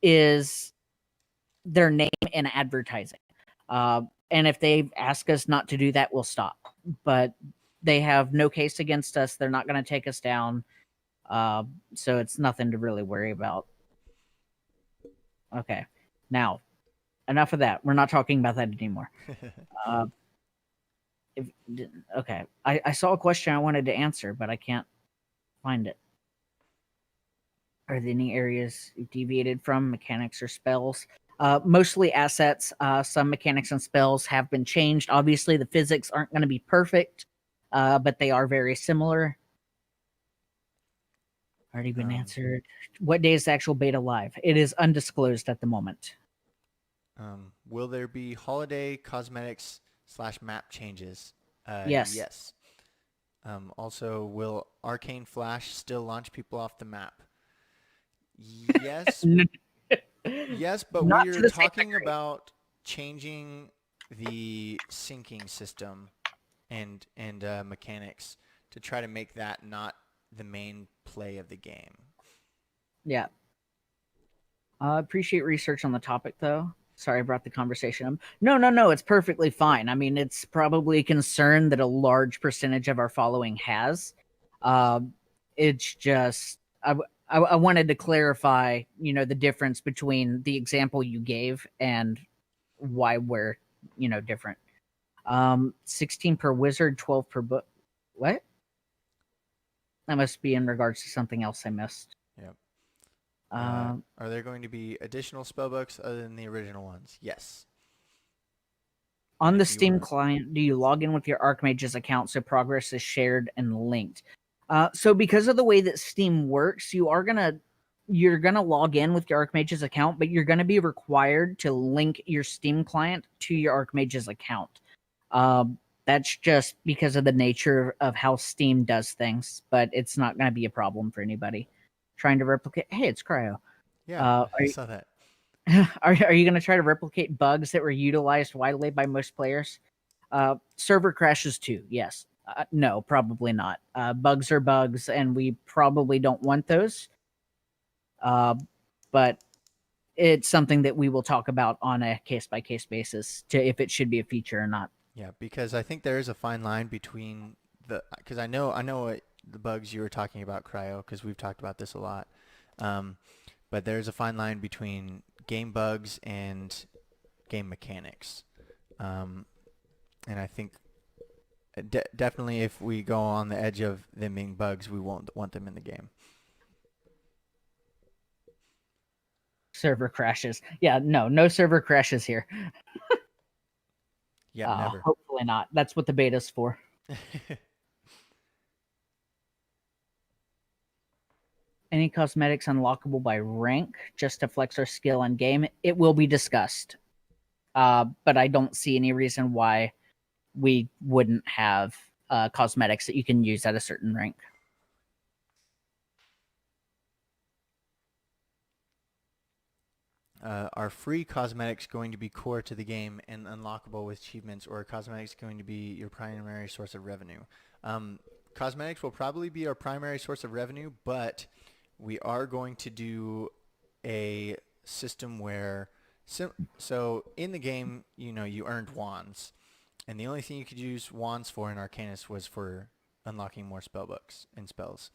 is their name and advertising. And if they ask us not to do that, we'll stop. But they have no case against us. They're not going to take us down. So it's nothing to really worry about. Okay. Now, enough of that. We're not talking about that anymore. Okay. I saw a question I wanted to answer, but I can't find it. Are there any areas deviated from mechanics or spells? Mostly assets. Some mechanics and spells have been changed. Obviously, the physics aren't going to be perfect, but they are very similar. Already been answered. What day is the actual beta live? It is undisclosed at the moment. Will there be holiday cosmetics / map changes? Yes. Yes. Also, will Arcane Flash still launch people off the map? Yes. Yes, but Not we're talking about changing the syncing system and mechanics to try to make that not the main play of the game. Yeah. Appreciate research on the topic, though. Sorry I brought the conversation up. No. It's perfectly fine. I mean, it's probably a concern that a large percentage of our following has. It's just I wanted to clarify, the difference between the example you gave and why we're, different. 16 per wizard, 12 per book. What? That must be in regards to something else I missed. Yep. Um, Are there going to be additional spellbooks other than the original ones? Yes. On the If you Steam were- client, do you log in with your ArcMages account so progress is shared and linked? So because of the way that Steam works, you're gonna log in with your ArcMages account, but you're gonna be required to link your Steam client to your ArcMages account. That's just because of the nature of how Steam does things, but it's not gonna be a problem for anybody trying to replicate. Hey, it's Cryo. Yeah, I saw that. Are you going to try to replicate bugs that were utilized widely by most players? Server crashes too, yes. No, probably not. Bugs are bugs, and we probably don't want those. But it's something that we will talk about on a case-by-case basis to if it should be a feature or not. Yeah, because I think there is a fine line between because I know what the bugs you were talking about, Cryo, because we've talked about this a lot. But there's a fine line between game bugs and game mechanics. And I think definitely if we go on the edge of them being bugs, we won't want them in the game. Server crashes. Yeah, no server crashes here. Yeah, never. Hopefully not. That's what the beta's for. Any cosmetics unlockable by rank just to flex our skill in game? It will be discussed. But I don't see any reason why we wouldn't have cosmetics that you can use at a certain rank. Are free cosmetics going to be core to the game and unlockable with achievements, or are cosmetics going to be your primary source of revenue? Cosmetics will probably be our primary source of revenue, but we are going to do a system where, so in the game, you earned wands, and the only thing you could use wands for in Arcanists was for unlocking more spellbooks and spells.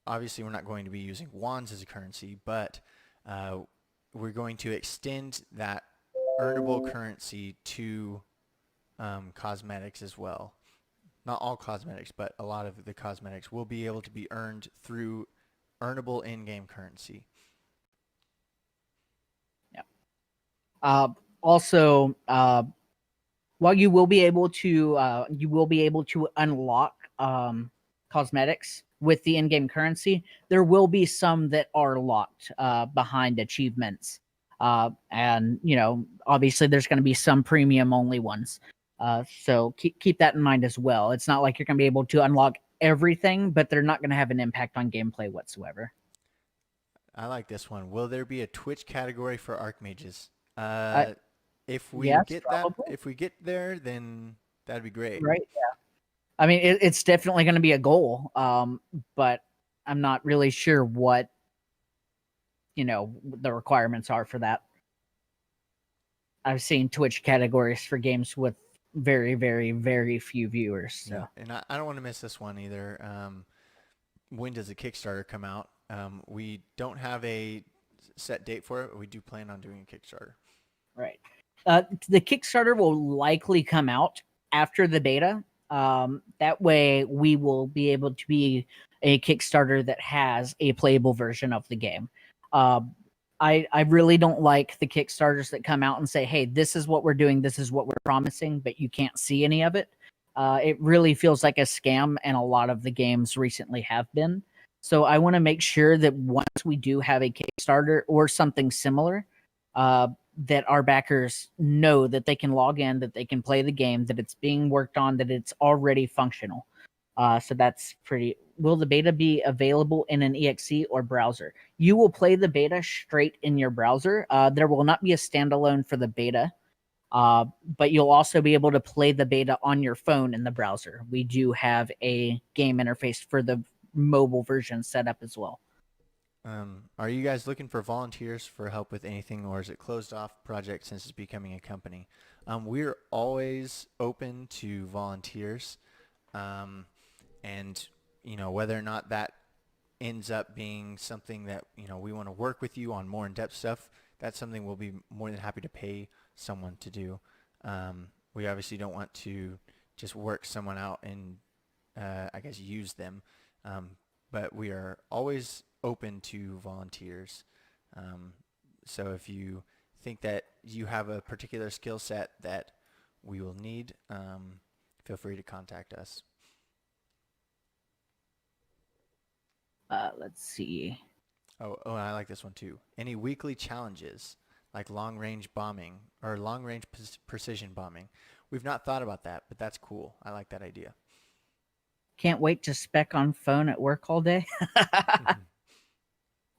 Obviously, we're not going to be using wands as a currency, but we're going to extend that earnable currency to cosmetics as well. Not all cosmetics, but a lot of the cosmetics will be able to be earned through earnable in-game currency. Yeah. Also, while you will be able to unlock cosmetics with the in-game currency, there will be some that are locked behind achievements. And obviously there's going to be some premium only ones. So keep that in mind as well. It's not like you're going to be able to unlock everything, but they're not going to have an impact on gameplay whatsoever. I like this one. Will there be a Twitch category for ArcMages? If we yes, get probably. if we get there, then that'd be great. Right? Yeah. I mean, it's definitely going to be a goal, but I'm not really sure what the requirements are for that. I've seen Twitch categories for games with very, very, very few viewers. So. Yeah, and I don't want to miss this one either. When does the Kickstarter come out? We don't have a set date for it, but we do plan on doing a Kickstarter. Right. The Kickstarter will likely come out after the beta. That way we will be able to be a Kickstarter that has a playable version of the game. I really don't like the Kickstarters that come out and say, hey, this is what we're doing, this is what we're promising, but you can't see any of it. It really feels like a scam, and a lot of the games recently have been. So I want to make sure that once we do have a Kickstarter or something similar, that our backers know that they can log in, that they can play the game, that it's being worked on, that it's already functional. So that's pretty... Will the beta be available in an exe or browser? You will play the beta straight in your browser. There will not be a standalone for the beta. But you'll also be able to play the beta on your phone in the browser. We do have a game interface for the mobile version set up as well. Are you guys looking for volunteers for help with anything, or is it closed off project since it's becoming a company? We're always open to volunteers, and whether or not that ends up being something that we want to work with you on more in-depth stuff, that's something we'll be more than happy to pay someone to do. We obviously don't want to just work someone out and I guess use them, but we are always open to volunteers. So if you think that you have a particular skill set that we will need, feel free to contact us. Let's see. Oh, I like this one too. Any weekly challenges like long-range bombing or long-range precision bombing? We've not thought about that, but that's cool. I like that idea. Can't wait to spec on phone at work all day.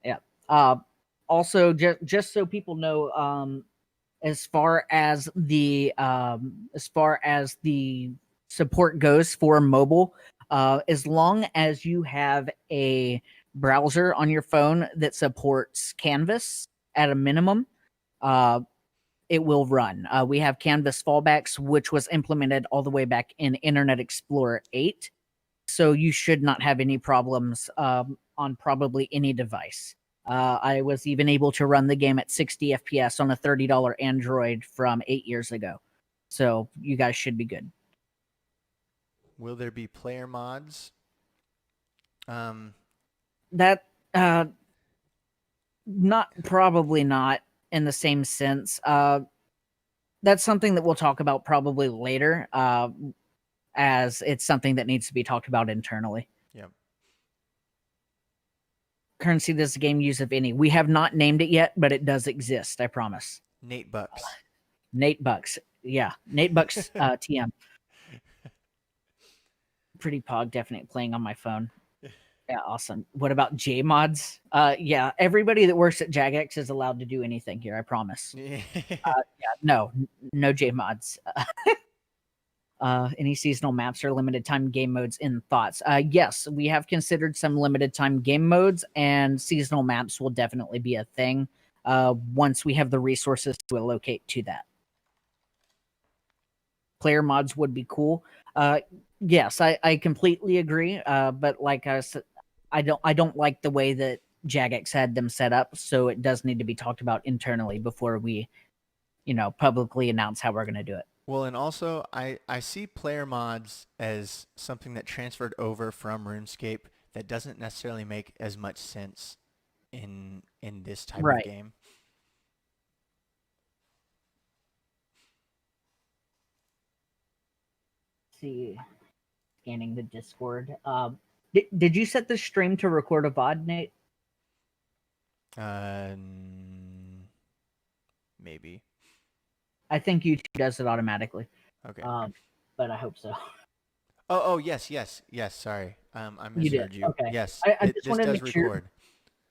Yeah. Also, just so people know, as far as the support goes for mobile, as long as you have a browser on your phone that supports Canvas at a minimum, it will run. We have Canvas fallbacks, which was implemented all the way back in Internet Explorer 8. So you should not have any problems on probably any device. I was even able to run the game at 60 FPS on a $30 Android from 8 years ago. So you guys should be good. Will there be player mods? That probably not in the same sense. That's something that we'll talk about probably later, as it's something that needs to be talked about internally. Yep. Currency does the game use, if any? We have not named it yet, but it does exist. I promise. Nate Bucks. Nate Bucks. Yeah, Nate Bucks TM. Pretty pog, definitely playing on my phone. Yeah, awesome. What about J mods? Yeah, everybody that works at Jagex is allowed to do anything here. I promise. Yeah, no J mods. Any seasonal maps or limited time game modes in thoughts? Yes, we have considered some limited time game modes, and seasonal maps will definitely be a thing once we have the resources to allocate to that. Player mods would be cool. Yes, I completely agree. But like I said, I don't like the way that Jagex had them set up, so it does need to be talked about internally before we, publicly announce how we're going to do it. Well, and also I see player mods as something that transferred over from RuneScape that doesn't necessarily make as much sense in this type of game. See, scanning the Discord. Did you set the stream to record a VOD, Nate? Maybe. I think YouTube does it automatically. Okay. But I hope so. Oh, yes. Sorry. I misheard you. Okay. Yes. I just wanted to make sure.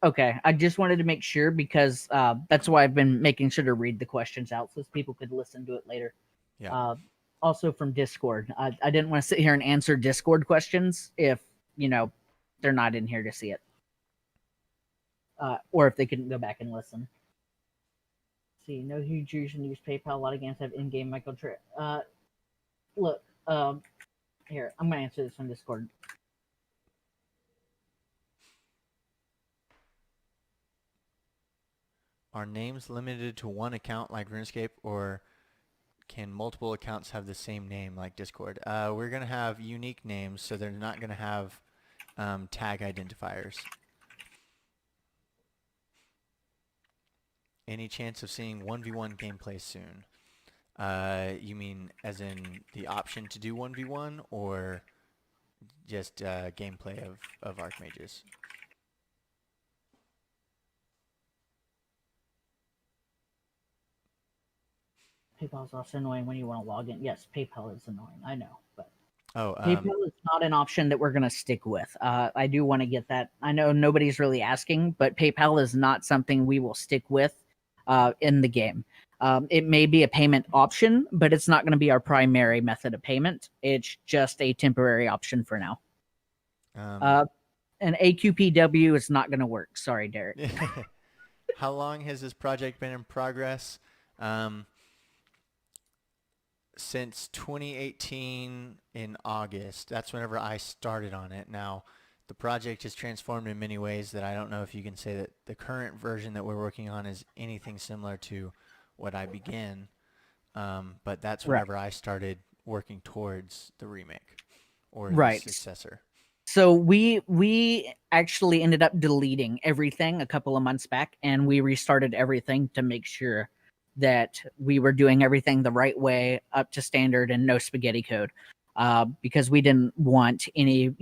Okay. I just wanted to make sure because that's why I've been making sure to read the questions out so people could listen to it later. Yeah. Also from Discord. I didn't want to sit here and answer Discord questions if, they're not in here to see it. Or if they couldn't go back and listen. See, no huge reason to use PayPal. A lot of games have in-game microtrade. Look, here, I'm going to answer this from Discord. Are names limited to one account like RuneScape, or can multiple accounts have the same name like Discord? We're going to have unique names, so they're not going to have tag identifiers. Any chance of seeing 1v1 gameplay soon? You mean as in the option to do 1v1, or just gameplay of ArcMages? PayPal is also annoying when you want to log in. Yes, PayPal is annoying. I know, but PayPal is not an option that we're going to stick with. I do want to get that. I know nobody's really asking, but PayPal is not something we will stick with in the game. It may be a payment option, but it's not going to be our primary method of payment. It's just a temporary option for now. And AQPW is not going to work. Sorry, Derek. How long has this project been in progress? Since 2018 in August. That's whenever I started on it. Now, the project has transformed in many ways that I don't know if you can say that the current version that we're working on is anything similar to what I began. But that's whenever I started working towards the remake or the successor. So we actually ended up deleting everything a couple of months back, and we restarted everything to make sure that we were doing everything the right way, up to standard, and no spaghetti code. Because we didn't want any,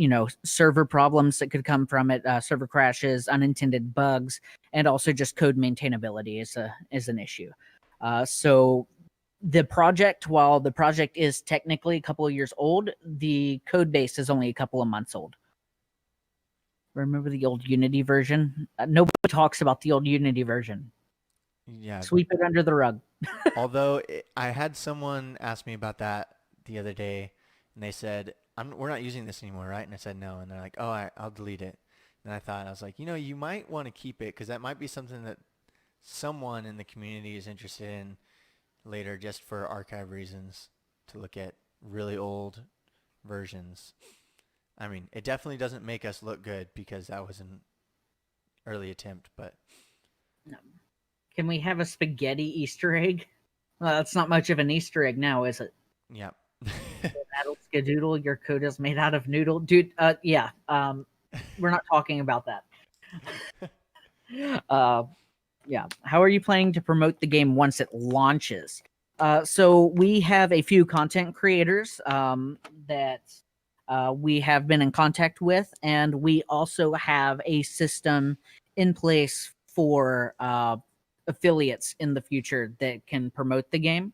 server problems that could come from it, server crashes, unintended bugs, and also just code maintainability is an issue. So the project, while the project is technically a couple of years old, the code base is only a couple of months old. Remember the old Unity version? Nobody talks about the old Unity version. Yeah. Sweep it under the rug. Although I had someone ask me about that the other day, and they said, we're not using this anymore, right? And I said no. And they're like, oh, I'll delete it. And I was like, you might want to keep it because that might be something that someone in the community is interested in later, just for archive reasons, to look at really old versions. I mean, it definitely doesn't make us look good because that was an early attempt, but... No. Can we have a spaghetti Easter egg? Well, that's not much of an Easter egg now, is it? Yep. That'll skadoodle, your code is made out of noodle. Dude, yeah. We're not talking about that. Yeah. How are you planning to promote the game once it launches? So we have a few content creators that we have been in contact with, and we also have a system in place for affiliates in the future that can promote the game.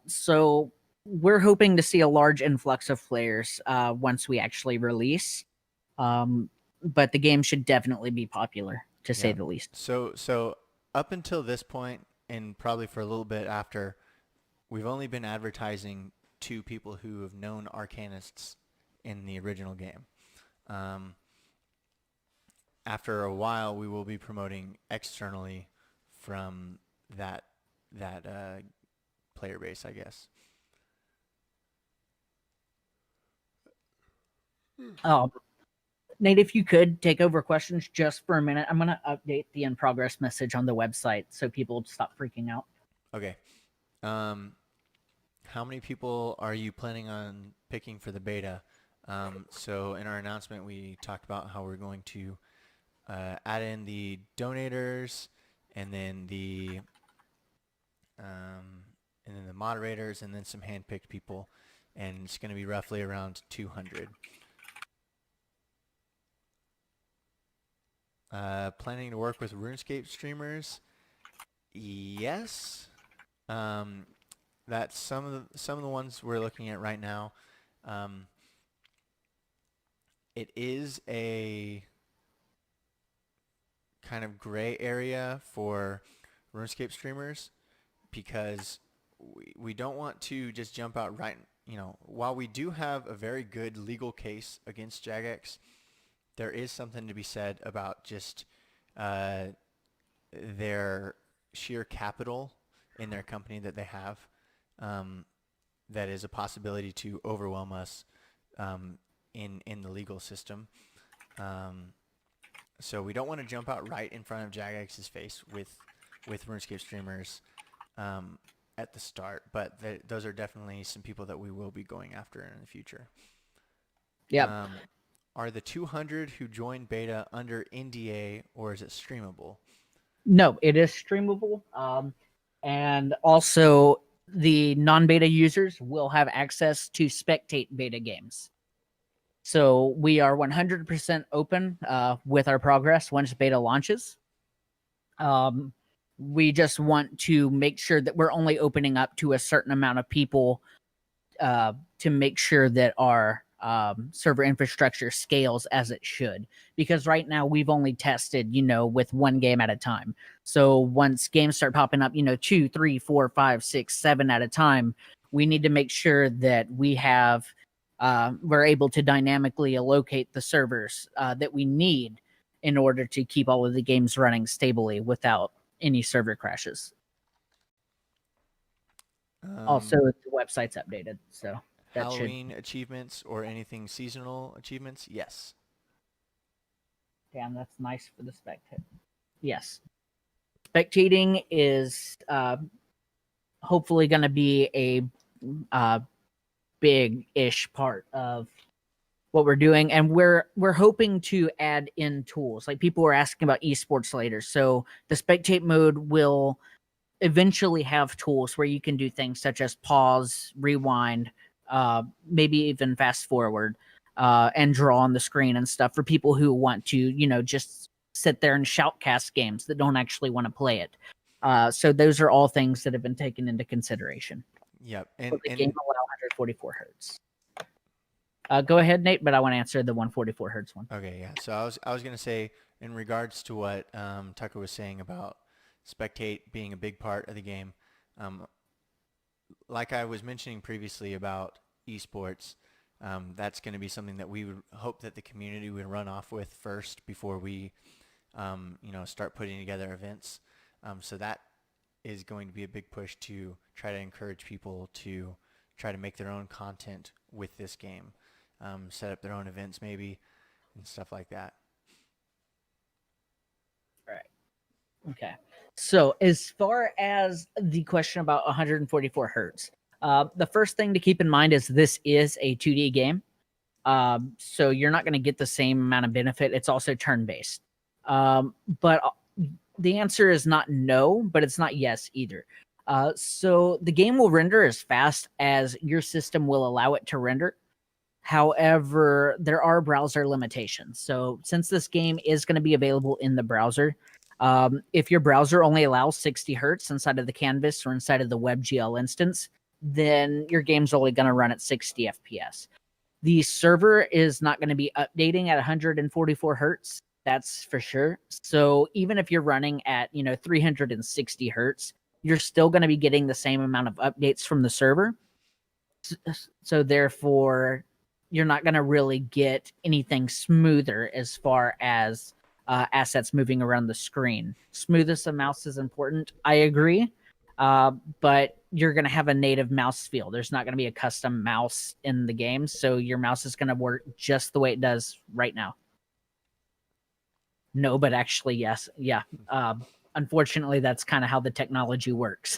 So we're hoping to see a large influx of players once we actually release. But the game should definitely be popular, to say the least. So up until this point, and probably for a little bit after, we've only been advertising to people who have known Arcanists in the original game. After a while, we will be promoting externally from that player base, I guess. Nate, if you could take over questions just for a minute, I'm going to update the in progress message on the website so people stop freaking out. Okay. How many people are you planning on picking for the beta? So in our announcement, we talked about how we're going to add in the donators, and then the moderators, and then some handpicked people, and it's going to be roughly around 200. Planning to work with RuneScape streamers? Yes. That's some of the ones we're looking at right now. It is a kind of gray area for RuneScape streamers because we don't want to just jump out right. While we do have a very good legal case against Jagex, there is something to be said about just their sheer capital in their company that they have. That is a possibility to overwhelm us in the legal system. So we don't want to jump out right in front of Jagex's face with RuneScape streamers at the start, but those are definitely some people that we will be going after in the future. Yeah. Are the 200 who joined beta under NDA, or is it streamable? No, it is streamable. And also, the non-beta users will have access to spectate beta games. So we are 100% open with our progress once beta launches. We just want to make sure that we're only opening up to a certain amount of people to make sure that our server infrastructure scales as it should. Because right now we've only tested, with one game at a time. So once games start popping up, 2, 3, 4, 5, 6, 7 at a time, we need to make sure that we're able to dynamically allocate the servers that we need in order to keep all of the games running stably without any server crashes. Also, the website's updated, so that Halloween achievements or anything seasonal achievements? Yes. Damn, that's nice for the spectator. Yes. Spectating is hopefully going to be a big-ish part of what we're doing, and we're hoping to add in tools. Like, people were asking about esports later, so the spectate mode will eventually have tools where you can do things such as pause, rewind, maybe even fast forward, and draw on the screen and stuff for people who want to, just sit there and shoutcast games that don't actually want to play it. So those are all things that have been taken into consideration. Yep. Will the game allow 144 hertz? Go ahead, Nate, but I want to answer the 144 hertz one. Okay, yeah. So I was gonna say, in regards to what Tucker was saying about spectate being a big part of the game, like I was mentioning previously about esports, that's going to be something that we would hope that the community would run off with first before we, start putting together events. So that is going to be a big push to try to encourage people to try to make their own content with this game, set up their own events maybe, and stuff like that. Right. Okay. So as far as the question about 144 hertz, the first thing to keep in mind is this is a 2D game. So you're not going to get the same amount of benefit. It's also turn-based. But the answer is not no, but it's not yes either. So the game will render as fast as your system will allow it to render. However, there are browser limitations. So since this game is going to be available in the browser, if your browser only allows 60 hertz inside of the canvas or inside of the WebGL instance, then your game's only going to run at 60 FPS. The server is not going to be updating at 144 hertz. That's for sure. So even if you're running at 360 hertz, you're still going to be getting the same amount of updates from the server. So therefore, you're not going to really get anything smoother as far as assets moving around the screen. Smoothness of mouse is important. I agree. But you're going to have a native mouse feel. There's not going to be a custom mouse in the game. So your mouse is going to work just the way it does right now. No, but actually, yes. Yeah. Unfortunately, that's kind of how the technology works.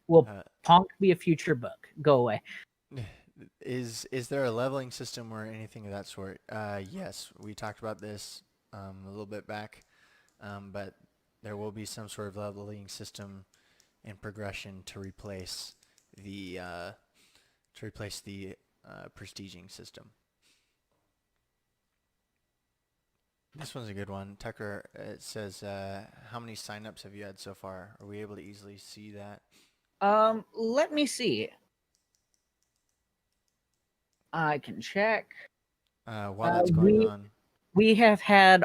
Will Ponk be a future book? Go away. Is there a leveling system or anything of that sort? Yes, we talked about this a little bit back, but there will be some sort of leveling system and progression to replace the prestiging system. This one's a good one. Tucker, it says, how many signups have you had so far? Are we able to easily see that? Let me see. I can check. While that's going on. We have had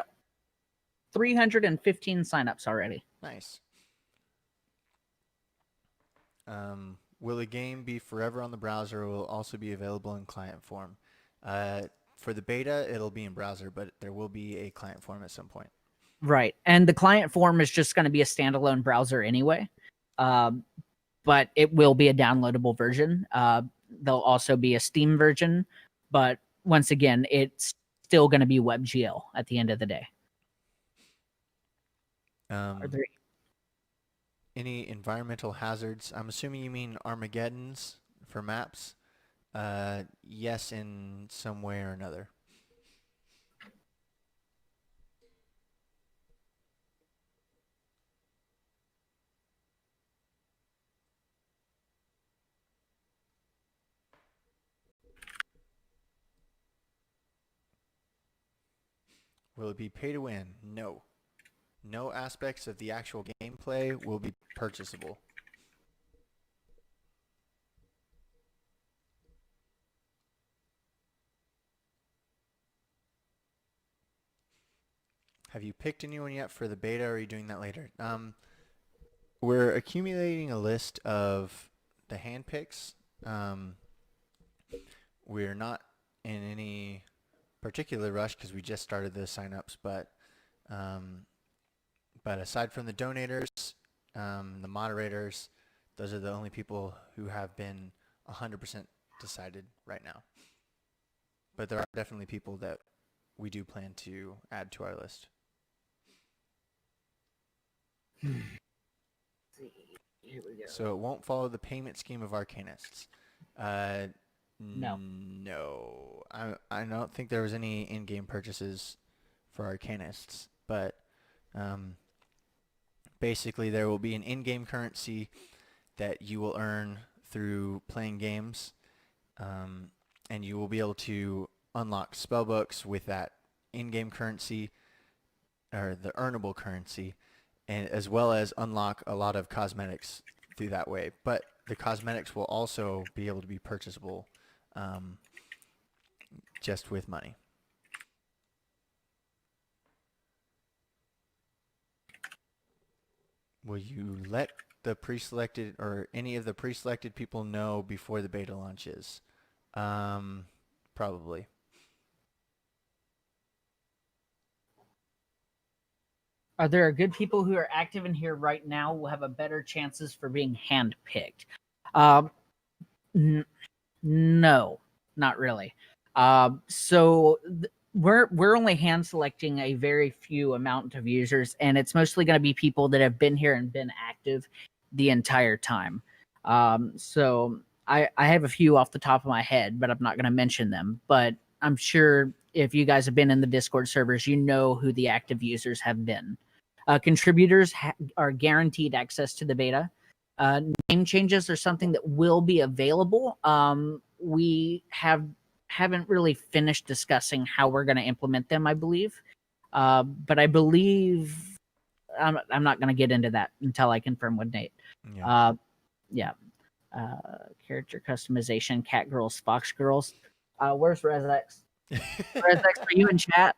315 signups already. Nice. Will the game be forever on the browser or will it also be available in client form? For the beta, it'll be in browser, but there will be a client form at some point. Right. And the client form is just going to be a standalone browser anyway. But it will be a downloadable version. There'll also be a Steam version. But once again, it's still going to be WebGL at the end of the day. Are there any environmental hazards? I'm assuming you mean armageddons for maps. Yes, in some way or another. Will it be pay to win? No. No aspects of the actual gameplay will be purchasable. Have you picked anyone yet for the beta, or are you doing that later? We're accumulating a list of the handpicks. We're not in any particular rush because we just started the signups, but aside from the donators, the moderators, those are the only people who have been 100% decided right now. But there are definitely people that we do plan to add to our list. Here we go. So it won't follow the payment scheme of Arcanists. No. No. I don't think there was any in-game purchases for Arcanists, but basically there will be an in-game currency that you will earn through playing games, and you will be able to unlock spellbooks with that in-game currency, or the earnable currency, and as well as unlock a lot of cosmetics through that way. But the cosmetics will also be able to be purchasable just with money. Will you let the pre-selected or any of the pre-selected people know before the beta launches? Probably. Are there good people who are active in here right now will have a better chances for being handpicked? No, not really. We're only hand selecting a very few amount of users, and it's mostly going to be people that have been here and been active the entire time. So I have a few off the top of my head, but I'm not going to mention them. But I'm sure if you guys have been in the Discord servers, you know who the active users have been. Contributors are guaranteed access to the beta. Name changes are something that will be available. We haven't really finished discussing how we're going to implement them, I believe. But I believe I'm not going to get into that until I confirm with Nate. Yeah. Character customization, cat girls, fox girls. Where's Rezex? Rezex, are you in chat?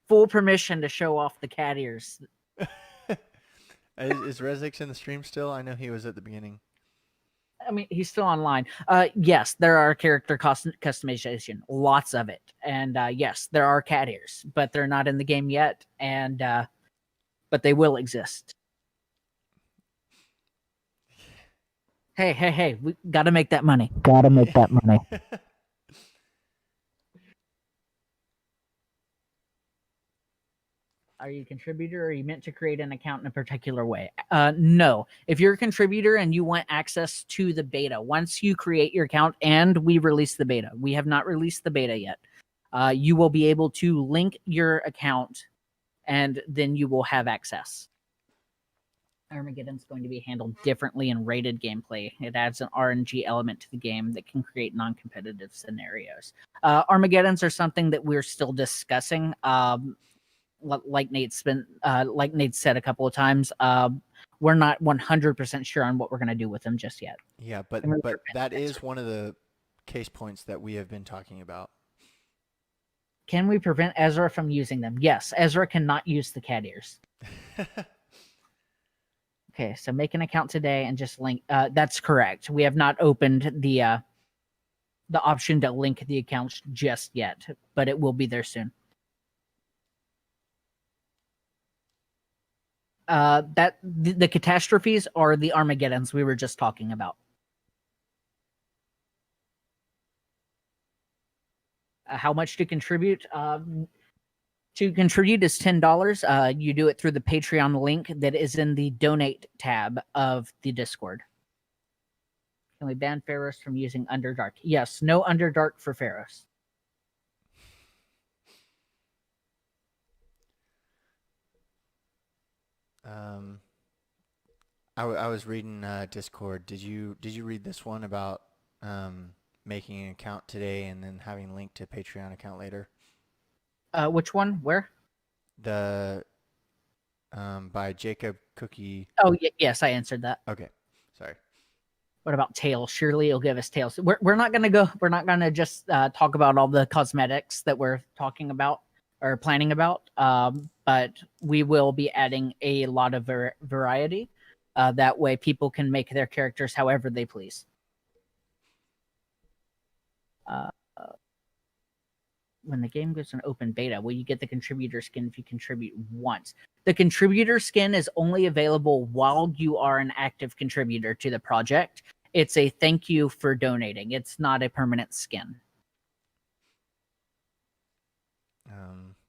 Full permission to show off the cat ears. Is Rezix in the stream still? I know he was at the beginning. I mean, he's still online. Yes, there are character customization, lots of it, and yes, there are cat ears, but they're not in the game yet, and but they will exist. Hey, we gotta make that money. Gotta make that money. Are you a contributor, or are you meant to create an account in a particular way? No. If you're a contributor and you want access to the beta, once you create your account and we release the beta, we have not released the beta yet, you will be able to link your account and then you will have access. Armageddon's going to be handled differently in rated gameplay. It adds an RNG element to the game that can create non-competitive scenarios. Armageddons are something that we're still discussing. Like Nate said a couple of times, we're not 100% sure on what we're going to do with them just yet. Yeah, but that is one of the case points that we have been talking about. Can we prevent Ezra from using them? Yes, Ezra cannot use the cat ears. Okay, so make an account today and just link. That's correct. We have not opened the option to link the accounts just yet, but it will be there soon. The catastrophes are the Armageddons we were just talking about. How much to contribute? To contribute is $10. You do it through the Patreon link that is in the donate tab of the Discord. Can we ban Pharaohs from using Underdark? Yes, no Underdark for Pharaohs. I was reading Discord. Did you read this one about making an account today and then having a link to Patreon account later? Which one? Where? The by Jacob Cookie. Oh, yes, I answered that. Okay, sorry. What about tails? Surely it'll give us tails. We're not gonna go. We're not gonna just talk about all the cosmetics that we're talking about or planning about. But we will be adding a lot of variety. That way, people can make their characters however they please. When the game goes in open beta, will you get the contributor skin if you contribute once? The contributor skin is only available while you are an active contributor to the project. It's a thank you for donating. It's not a permanent skin.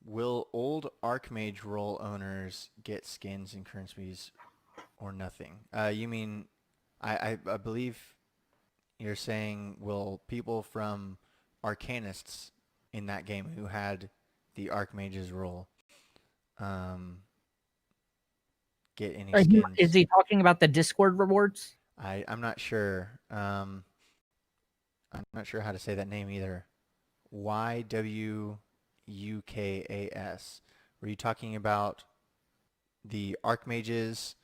Will old ArcMage role owners get skins and currencies or nothing? You mean, I believe you're saying, will people from Arcanists in that game who had the ArcMages role get any skins? Is he talking about the Discord rewards? I'm not sure. I'm not sure how to say that name either. YWUKAS. Were you talking about the ArcMages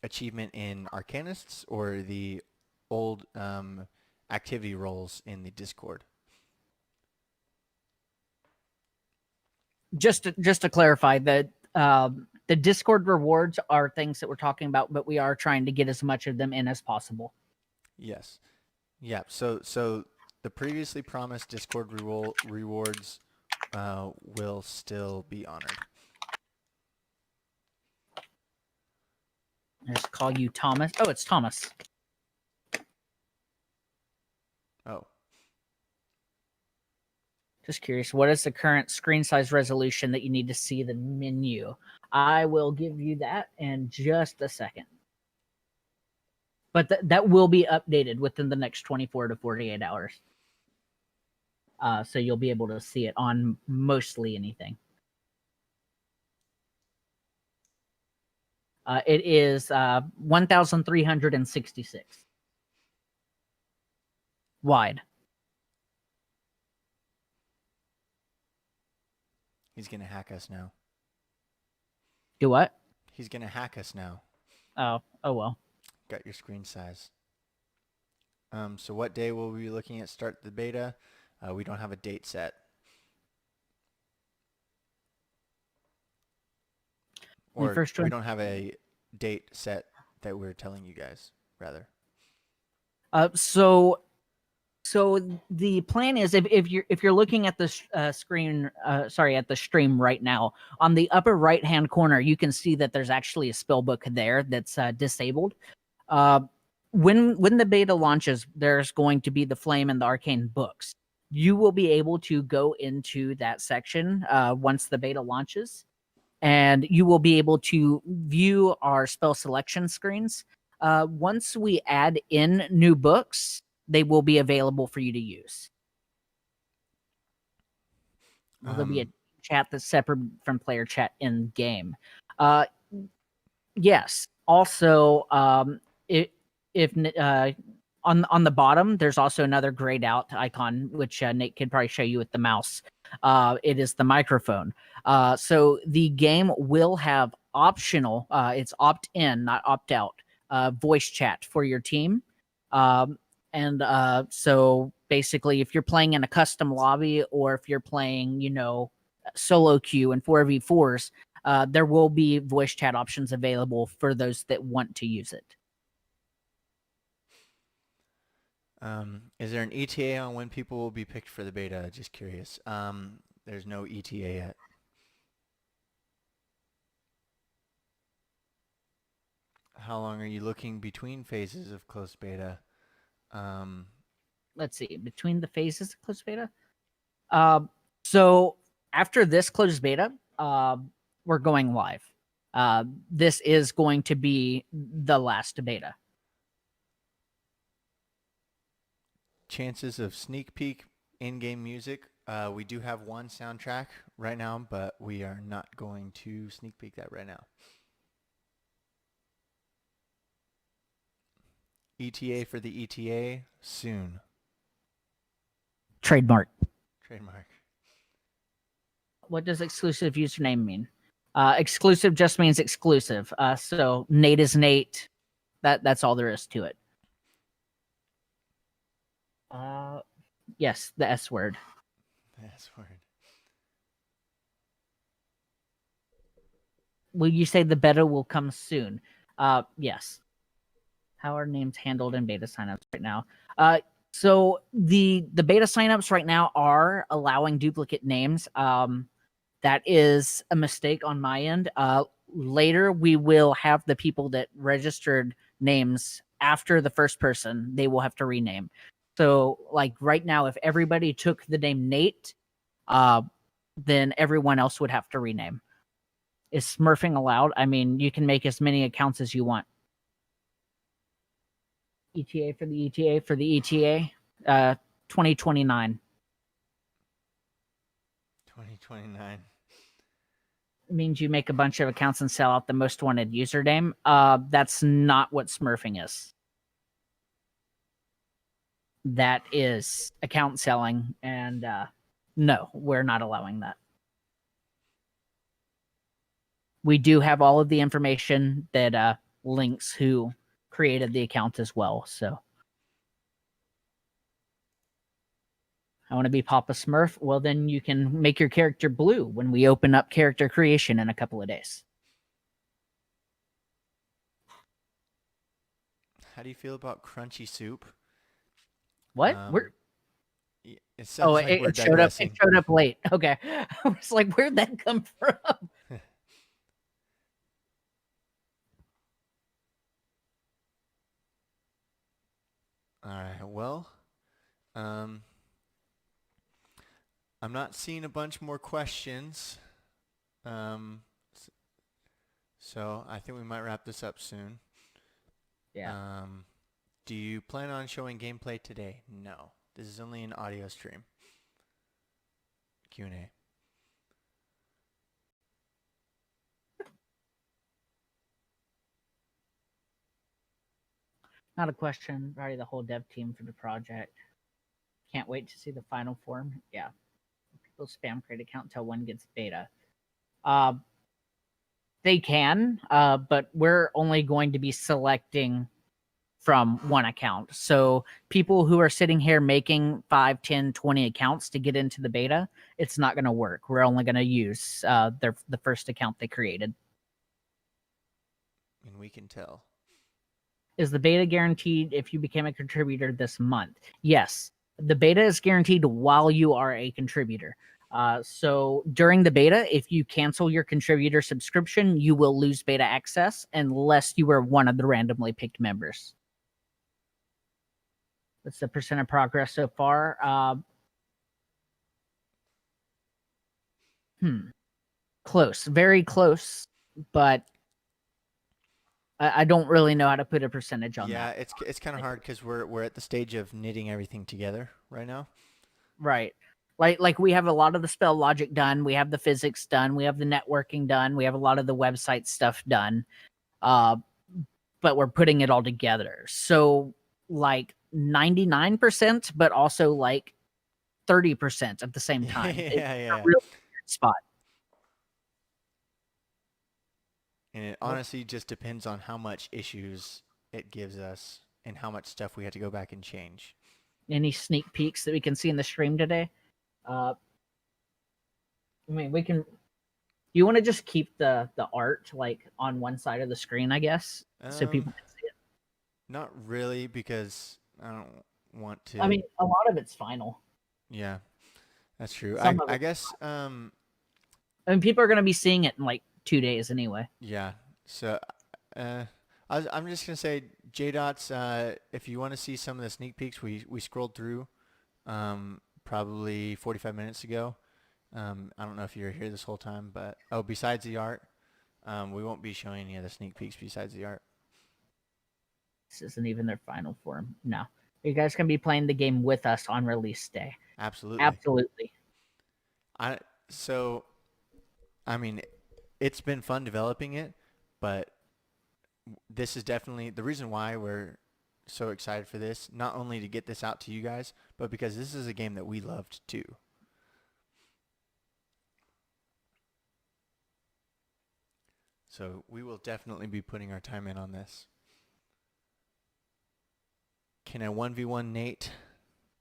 achievement in Arcanists or the old activity roles in the Discord? Just to clarify that the Discord rewards are things that we're talking about, but we are trying to get as much of them in as possible. Yes. Yeah. So the previously promised Discord rewards will still be honored. I just call you Thomas. Oh, it's Thomas. Oh. Just curious, what is the current screen size resolution that you need to see the menu? I will give you that in just a second. But that will be updated within the next 24 to 48 hours. So you'll be able to see it on mostly anything. It is 1,366 wide. He's going to hack us now. Do what? He's going to hack us now. Oh well. Got your screen size. So what day will we be looking at start the beta? We don't have a date set. Or we don't have a date set that we're telling you guys, rather. So the plan is if you're looking at the screen, at the stream right now, on the upper right hand corner, you can see that there's actually a spell book there that's disabled. When the beta launches, there's going to be the Flame and the Arcane books. You will be able to go into that section once the beta launches, and you will be able to view our spell selection screens. Once we add in new books, they will be available for you to use. There'll be a chat that's separate from player chat in game. Yes. Also, if on the bottom, there's also another grayed out icon, which Nate could probably show you with the mouse. It is the microphone. So the game will have optional, it's opt-in, not opt-out, voice chat for your team. So basically, if you're playing in a custom lobby or if you're playing, solo queue and 4v4s, there will be voice chat options available for those that want to use it. Is there an ETA on when people will be picked for the beta? Just curious. There's no ETA yet. How long are you looking between phases of closed beta? Let's see. Between the phases of closed beta? So after this closed beta, we're going live. This is going to be the last beta. Chances of sneak peek in-game music. We do have one soundtrack right now, but we are not going to sneak peek that right now. ETA for the ETA soon. Trademark. What does exclusive username mean? Exclusive just means exclusive. So Nate is Nate. That's all there is to it. Yes, the S word. The S word. will you say the beta will come soon? Yes. How are names handled in beta signups right now? So the beta signups right now are allowing duplicate names. That is a mistake on my end. Later, we will have the people that registered names after the first person, they will have to rename. So, like right now, if everybody took the name Nate, then everyone else would have to rename. Is smurfing allowed? I mean, you can make as many accounts as you want. ETA for the ETA for the ETA, 2029. 2029. Means you make a bunch of accounts and sell out the most wanted username. That's not what smurfing is. That is account selling, and no, we're not allowing that. We do have all of the information that links who created the account as well. So I want to be Papa Smurf. Well, then you can make your character blue when we open up character creation in a couple of days. How do you feel about crunchy soup? What? It sounds like we're it showed up. It digressing. showed up late. Okay, I was like, where'd that come from? All right. Well, I'm not seeing a bunch more questions. So I think we might wrap this up soon. Yeah. Do you plan on showing gameplay today? No. This is only an audio stream. Q&A. Not a question. Already the whole dev team for the project. Can't wait to see the final form. Yeah. People spam create account until one gets beta. They can, but we're only going to be selecting from one account. So people who are sitting here making 5, 10, 20 accounts to get into the beta, it's not going to work. We're only going to use the first account they created. And we can tell. Is the beta guaranteed if you became a contributor this month? Yes. The beta is guaranteed while you are a contributor. So during the beta, if you cancel your contributor subscription, you will lose beta access unless you are one of the randomly picked members. What's the percent of progress so far? Close, very close, but I don't really know how to put a percentage on that. Yeah, it's kind of hard because we're at the stage of knitting everything together right now. Right. Like we have a lot of the spell logic done, we have the physics done, we have the networking done, we have a lot of the website stuff done. But we're putting it all together. So like 99%, but also like 30% at the same time. Yeah, It's yeah. a real weird spot. And it honestly just depends on how much issues it gives us and how much stuff we have to go back and change. Any sneak peeks that we can see in the stream today? I mean, we can. You want to just keep the art like on one side of the screen, I guess, so people can see it. Not really, because I don't want to. I mean, a lot of it's final. Yeah, that's true. Some of I it. guess. I mean, people are going to be seeing it in like 2 days anyway. Yeah. So, I'm just gonna say, JDots. If you want to see some of the sneak peeks, we scrolled through, probably 45 minutes ago. I don't know if you were here this whole time, but besides the art, we won't be showing any other sneak peeks besides the art. This isn't even their final form. No. You guys can be playing the game with us on release day. Absolutely. Absolutely. I mean, it's been fun developing it, but this is definitely the reason why we're so excited for this. Not only to get this out to you guys, but because this is a game that we loved too. So we will definitely be putting our time in on this. Can I 1v1 Nate?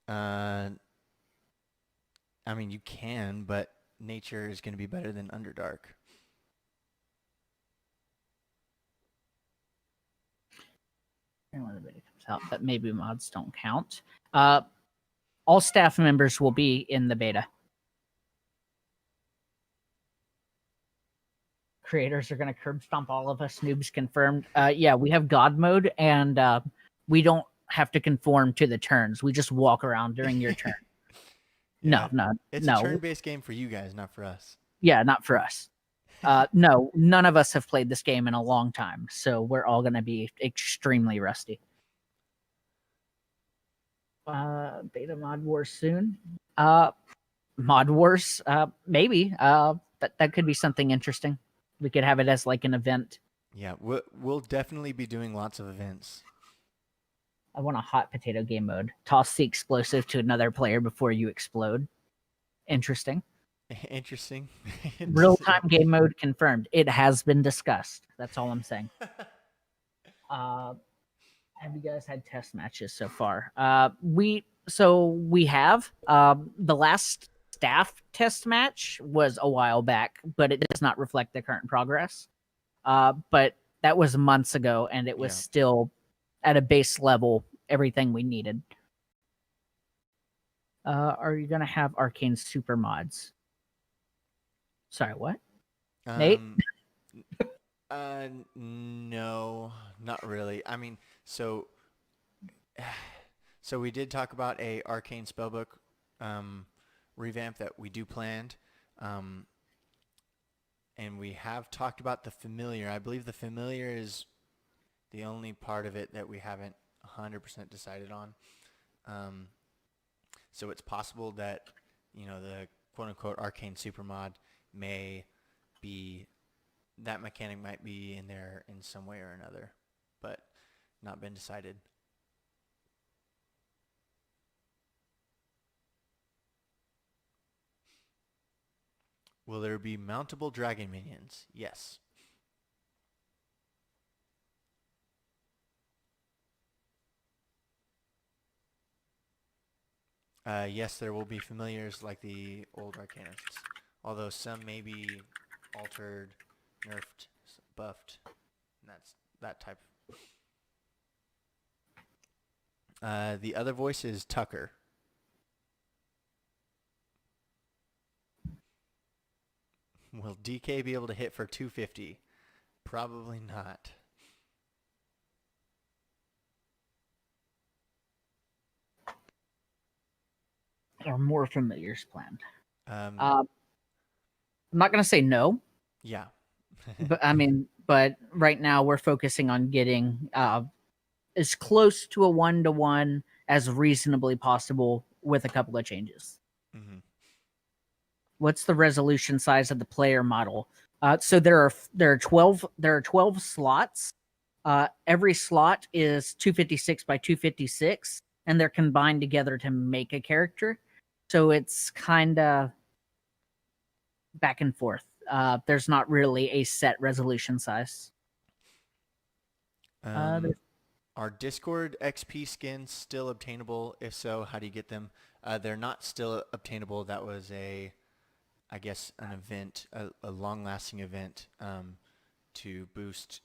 I mean, you can, but nature is going to be better than Underdark. when the beta comes out, but maybe mods don't count. All staff members will be in the beta. Creators are going to curb stomp all of us. Noobs confirmed. Yeah, we have God mode, and we don't have to conform to the turns. We just walk around during your turn. Yeah, No. It's a turn-based game for you guys, not for us. Yeah, not for us. No, none of us have played this game in a long time, so we're all going to be extremely rusty. Beta Mod Wars soon. Mod Wars, maybe. That could be something interesting. We could have it as like an event. Yeah, we'll definitely be doing lots of events. I want a hot potato game mode. Toss the explosive to another player before you explode. Interesting. Interesting. Real-time game mode confirmed. It has been discussed. That's all I'm saying. Have you guys had test matches so far? We have. The last staff test match was a while back, but it does not reflect the current progress. But that was months ago, and it was still at a base level everything we needed. Are you gonna have arcane super mods? Sorry, what? Nate? No, not really. I mean, so we did talk about a arcane spellbook revamp that we do planned, and we have talked about the familiar. I believe the familiar is the only part of it that we haven't 100% decided on. So it's possible that the quote-unquote arcane supermod may be, that mechanic might be in there in some way or another, but not been decided. Will there be mountable dragon minions? Yes. Yes, there will be familiars like the old Arcanists, although some may be altered, nerfed, buffed, and that's that type. The other voice is Tucker. Will DK be able to hit for 250? Probably not. Are more familiars planned? I'm not going to say no. Yeah. but right now we're focusing on getting as close to a 1-to-1 as reasonably possible with a couple of changes. Mm-hmm. What's the resolution size of the player model? So there are 12 slots. Every slot is 256 by 256, and they're combined together to make a character. So it's kind of back and forth. There's not really a set resolution size. Are Discord XP skins still obtainable? If so, how do you get them? They're not still obtainable. That was an event, a long-lasting event to boost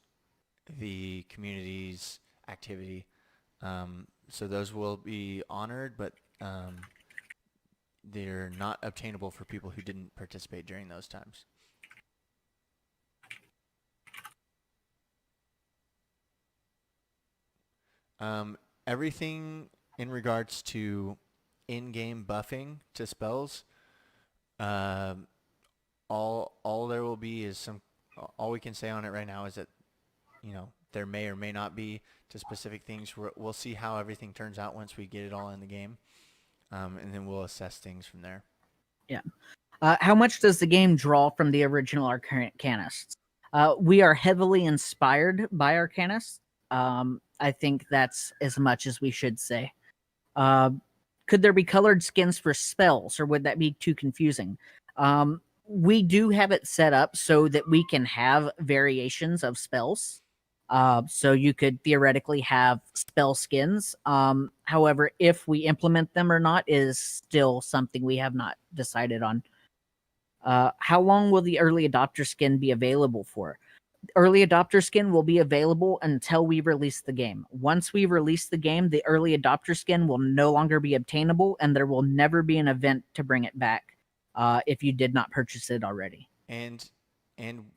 the community's activity. So those will be honored, but they're not obtainable for people who didn't participate during those times. Everything in regards to in-game buffing to spells, all there will be is all we can say on it right now is that there may or may not be to specific things. We'll see how everything turns out once we get it all in the game, and then we'll assess things from there. Yeah. How much does the game draw from the original Arcanists? We are heavily inspired by Arcanists. I think that's as much as we should say. Could there be colored skins for spells, or would that be too confusing? We do have it set up so that we can have variations of spells. So you could theoretically have spell skins. However, if we implement them or not is still something we have not decided on. How long will the early adopter skin be available for? early adopter skin will be available until we release the game. Once we release the game, the early adopter skin will no longer be obtainable, and there will never be an event to bring it back if you did not purchase it already. And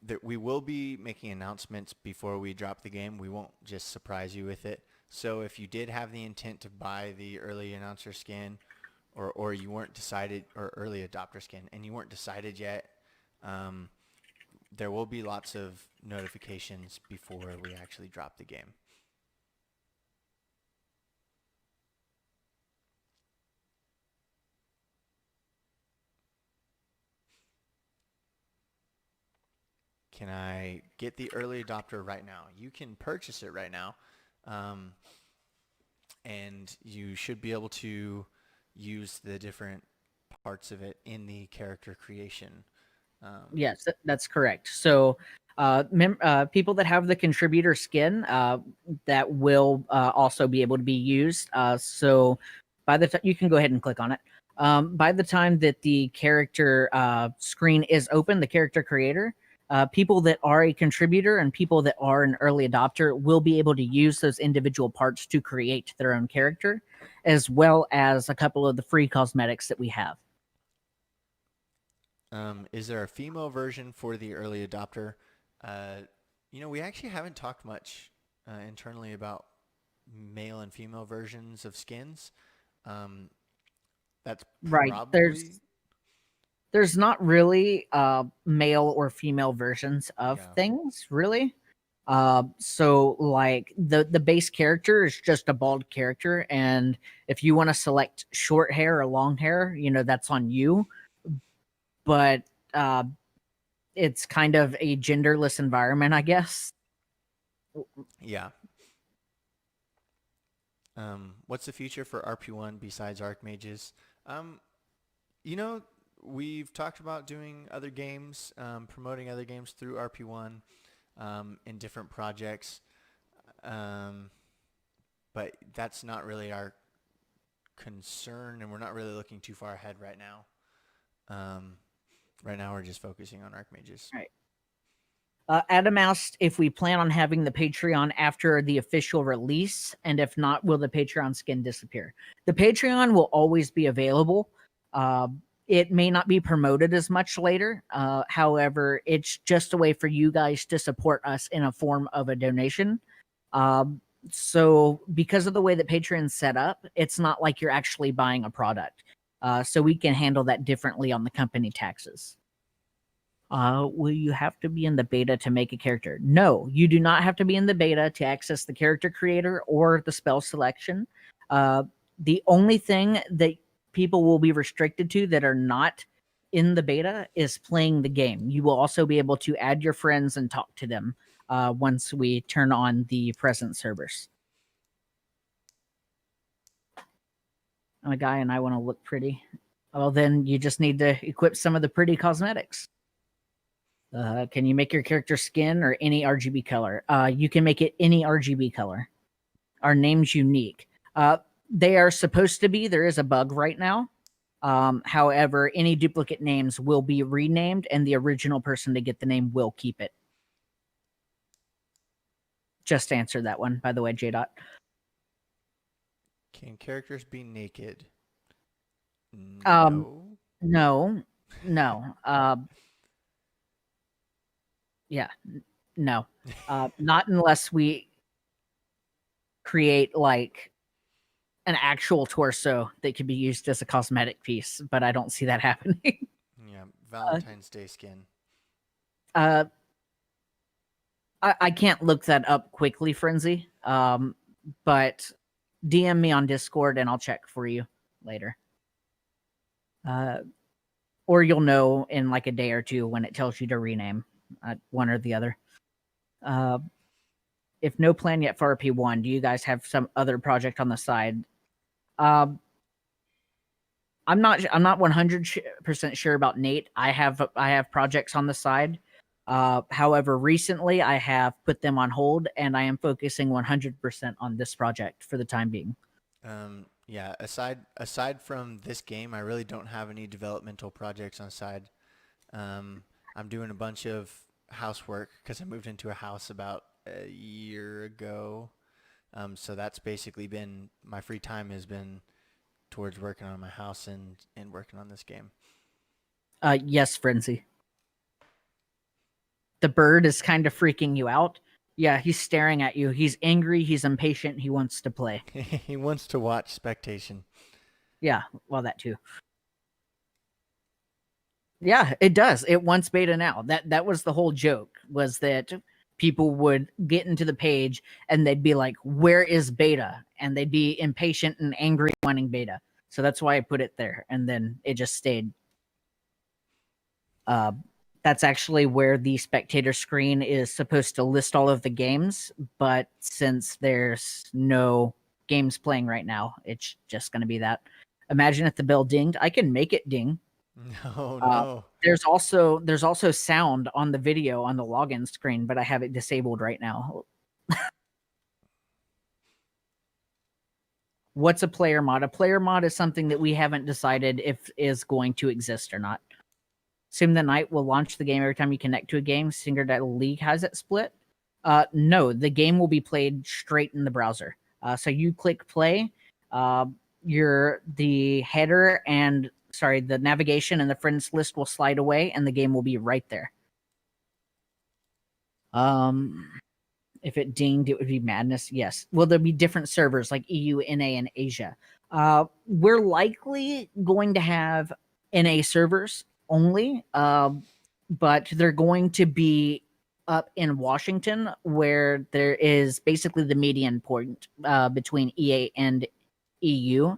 that we will be making announcements before we drop the game. We won't just surprise you with it. So if you did have the intent to buy the early announcer skin, or you weren't decided, or early adopter skin, and you weren't decided yet, there will be lots of notifications before we actually drop the game. Can I get the early adopter right now? You can purchase it right now, and you should be able to use the different parts of it in the character creation. Yes, that's correct. So, people that have the contributor skin that will also be able to be used. So, by the time you can go ahead and click on it. By the time that the character screen is open, the character creator, people that are a contributor and people that are an early adopter will be able to use those individual parts to create their own character, as well as a couple of the free cosmetics that we have. Is there a female version for the early adopter? We actually haven't talked much internally about male and female versions of skins. That's Right. probably, There's not really male or female versions of yeah. things, really. So like the base character is just a bald character, and if you want to select short hair or long hair, that's on you. But uh, it's kind of a genderless environment, I guess. Yeah. What's the future for RP1 besides ArcMages? Um, you know, we've talked about doing other games, promoting other games through RP1 in different projects, um, but that's not really our concern, and we're not really looking too far ahead right now. Right now, we're just focusing on ArcMages. Right. Adam asked if we plan on having the Patreon after the official release, and if not, will the Patreon skin disappear? The Patreon will always be available. Uh, it may not be promoted as much later. However, it's just a way for you guys to support us in a form of a donation. So, because of the way that Patreon's set up, it's not like you're actually buying a product. So, we can handle that differently on the company taxes. Will you have to be in the beta to make a character? No, you do not have to be in the beta to access the character creator or the spell selection. The only thing that people will be restricted to that are not in the beta is playing the game. You will also be able to add your friends and talk to them once we turn on the present servers. I'm a guy and I want to look pretty. Well, then you just need to equip some of the pretty cosmetics. Can you make your character skin or any RGB color? You can make it any RGB color. Our name's unique. They are supposed to be. There is a bug right now. However, any duplicate names will be renamed, and the original person to get the name will keep it. Just answer that one, by the way, J. Dot. Can characters be naked? Um, No. no. Yeah, no. Not unless we create like an actual torso that could be used as a cosmetic piece, but I don't see that happening. Yeah, Valentine's Day skin. uh, I can't look that up quickly, Frenzy. But DM me on Discord and I'll check for you later. Or you'll know in like a day or two when it tells you to rename one or the other. If no plan yet for RP1, do you guys have some other project on the side? I'm not 100% sure about Nate. I have projects on the side. However, recently I have put them on hold, and I am focusing 100% on this project for the time being. Yeah. Aside from this game, I really don't have any developmental projects on the side. I'm doing a bunch of housework because I moved into a house about a year ago. So that's basically been my free time has been towards working on my house and working on this game. Yes, Frenzy. The bird is kind of freaking you out. Yeah, he's staring at you. He's angry. He's impatient. He wants to play. He wants to watch Spectating. Yeah, well, that too. Yeah, it does. It wants beta now. That was the whole joke, was that people would get into the page and they'd be like, "Where is beta?" And they'd be impatient and angry wanting beta. So that's why I put it there, and then it just stayed. That's actually where the spectator screen is supposed to list all of the games, but since there's no games playing right now, it's just going to be that. Imagine if the bell dinged. I can make it ding. No, no. There's also sound on the video on the login screen, but I have it disabled right now. What's a player mod? A player mod is something that we haven't decided if is going to exist or not. Sim the Night will launch the game every time you connect to a game. Singer League has it split. No, the game will be played straight in the browser. So you click play. The header and the navigation and the friends list will slide away, and the game will be right there. If it dinged, it would be madness. Yes. Will there be different servers like EU, NA, and Asia? We're likely going to have NA servers only, but they're going to be up in Washington, where there is basically the median point between EA and EU.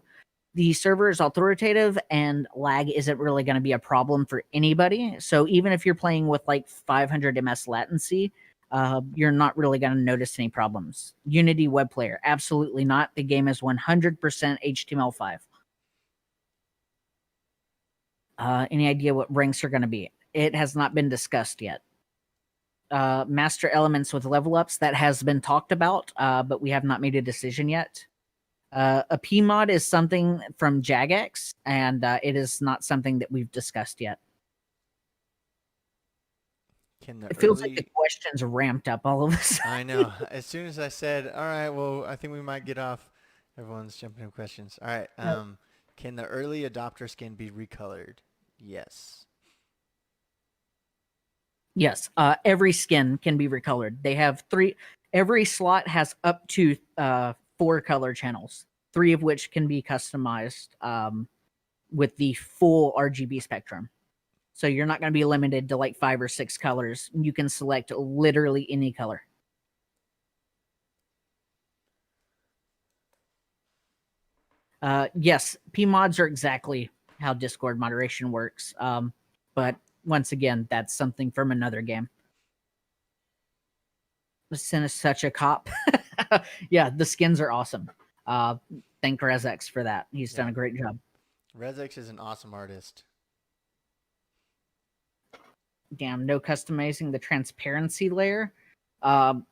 The server is authoritative and lag isn't really going to be a problem for anybody. So even if you're playing with like 500 ms latency, you're not really going to notice any problems. Unity web player, absolutely not. The game is 100% HTML5. Any idea what ranks are going to be? It has not been discussed yet. Master elements with level ups, that has been talked about, but we have not made a decision yet. A P mod is something from Jagex, and it is not something that we've discussed yet. It feels like the questions ramped up all of a sudden. I know. As soon as I said, all right, well, I think we might get off, everyone's jumping in questions. All right. Can the early adopter skin be recolored? Yes. Yes. Every skin can be recolored. They have 3. Every slot has up to 4 color channels, 3 of which can be customized with the full RGB spectrum. So you're not going to be limited to like 5 or 6 colors. You can select literally any color. Yes, PMods are exactly how Discord moderation works. But once again, that's something from another game. Sin is such a cop. Yeah, the skins are awesome. Thank Rezex for that. He's done a great job. Rezex is an awesome artist. Damn, no customizing the transparency layer. No.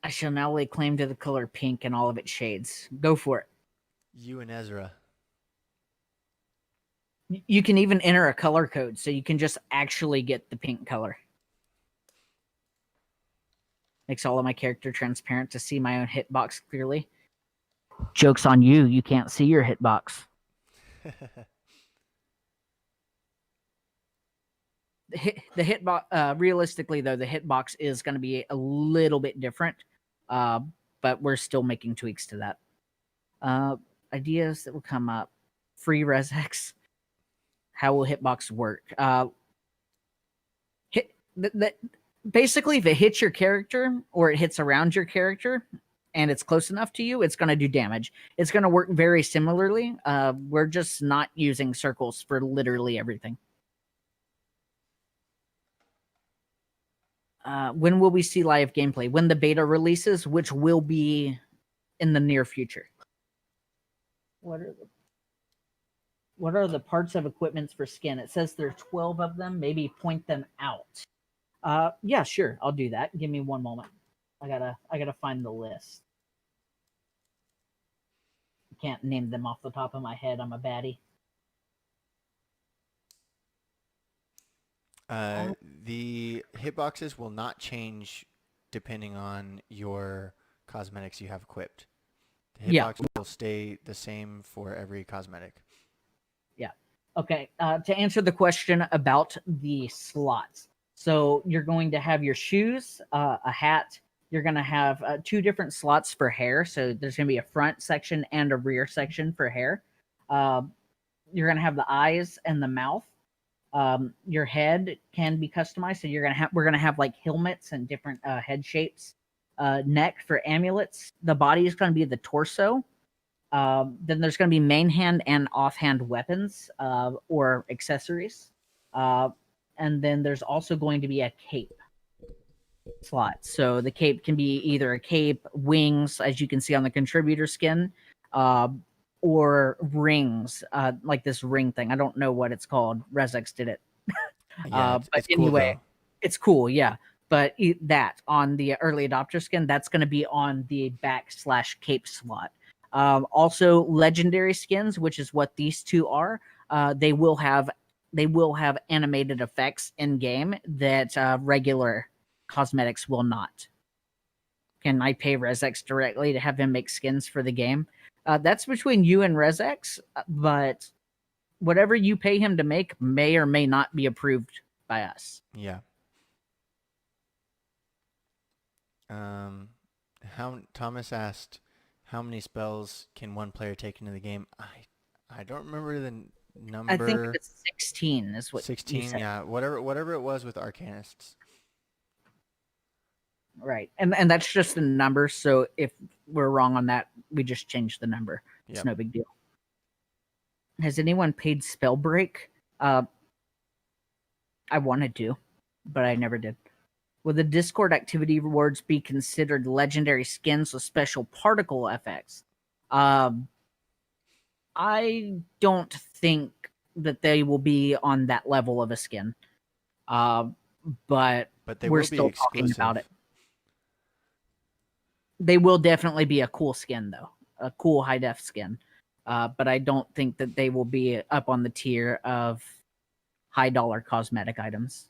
I shall now lay claim to the color pink and all of its shades. Go for it. You and Ezra. You can even enter a color code, so you can just actually get the pink color. Makes all of my character transparent to see my own hitbox clearly. Joke's on you. You can't see your hitbox. The hitbox, realistically though, the hitbox is going to be a little bit different, but we're still making tweaks to that. Ideas that will come up: free Rezex. How will hitbox work? Basically, if it hits your character or it hits around your character and it's close enough to you, it's going to do damage. It's going to work very similarly. We're just not using circles for literally everything. When will we see live gameplay? When the beta releases, which will be in the near future. What are the parts of equipments for skin? It says there are 12 of them. Maybe point them out. Yeah, sure. I'll do that. Give me one moment. I gotta find the list. I can't name them off the top of my head. I'm a baddie. The hitboxes will not change depending on your cosmetics you have equipped. The Yeah, hitbox will stay the same for every cosmetic. yeah. Okay. To answer the question about the slots, so you're going to have your shoes, a hat. You're going to have two different slots for hair. So there's going to be a front section and a rear section for hair. Uh, you're going to have the eyes and the mouth. Your head can be customized. So we're gonna have like helmets and different head shapes. Neck for amulets. The body is going to be the torso. Then there's going to be main hand and offhand weapons or accessories. Uh, and then there's also going to be a cape slot. So the cape can be either a cape, wings, as you can see on the contributor skin, uh, or rings, like this ring thing. I don't know what it's called. Rezex did it. Yeah, But it's cool anyway, though. it's cool, yeah. But that on the early adopter skin, that's going to be on the back/cape slot. Also, legendary skins, which is what these two are, they will have animated effects in game that regular cosmetics will not. Can I pay Rezex directly to have him make skins for the game? That's between you and Rezex, but whatever you pay him to make may or may not be approved by us. Yeah. How Thomas asked, how many spells can one player take into the game? I don't remember the I think number. it's 16 is what you 16. said. Yeah, whatever it was with Arcanists. Right. And that's just a number, so if we're wrong on that, we just change the number. It's Yep. no big deal. Has anyone paid Spellbreak? Uh I wanted to, but I never did. Will the Discord activity rewards be considered legendary skins with special particle effects? Um I don't think that they will be on that level of a skin. Uh, but But they we're will be still talking about it. exclusive. They will definitely be a cool skin, though, a cool high def skin. But I don't think that they will be up on the tier of high dollar cosmetic items.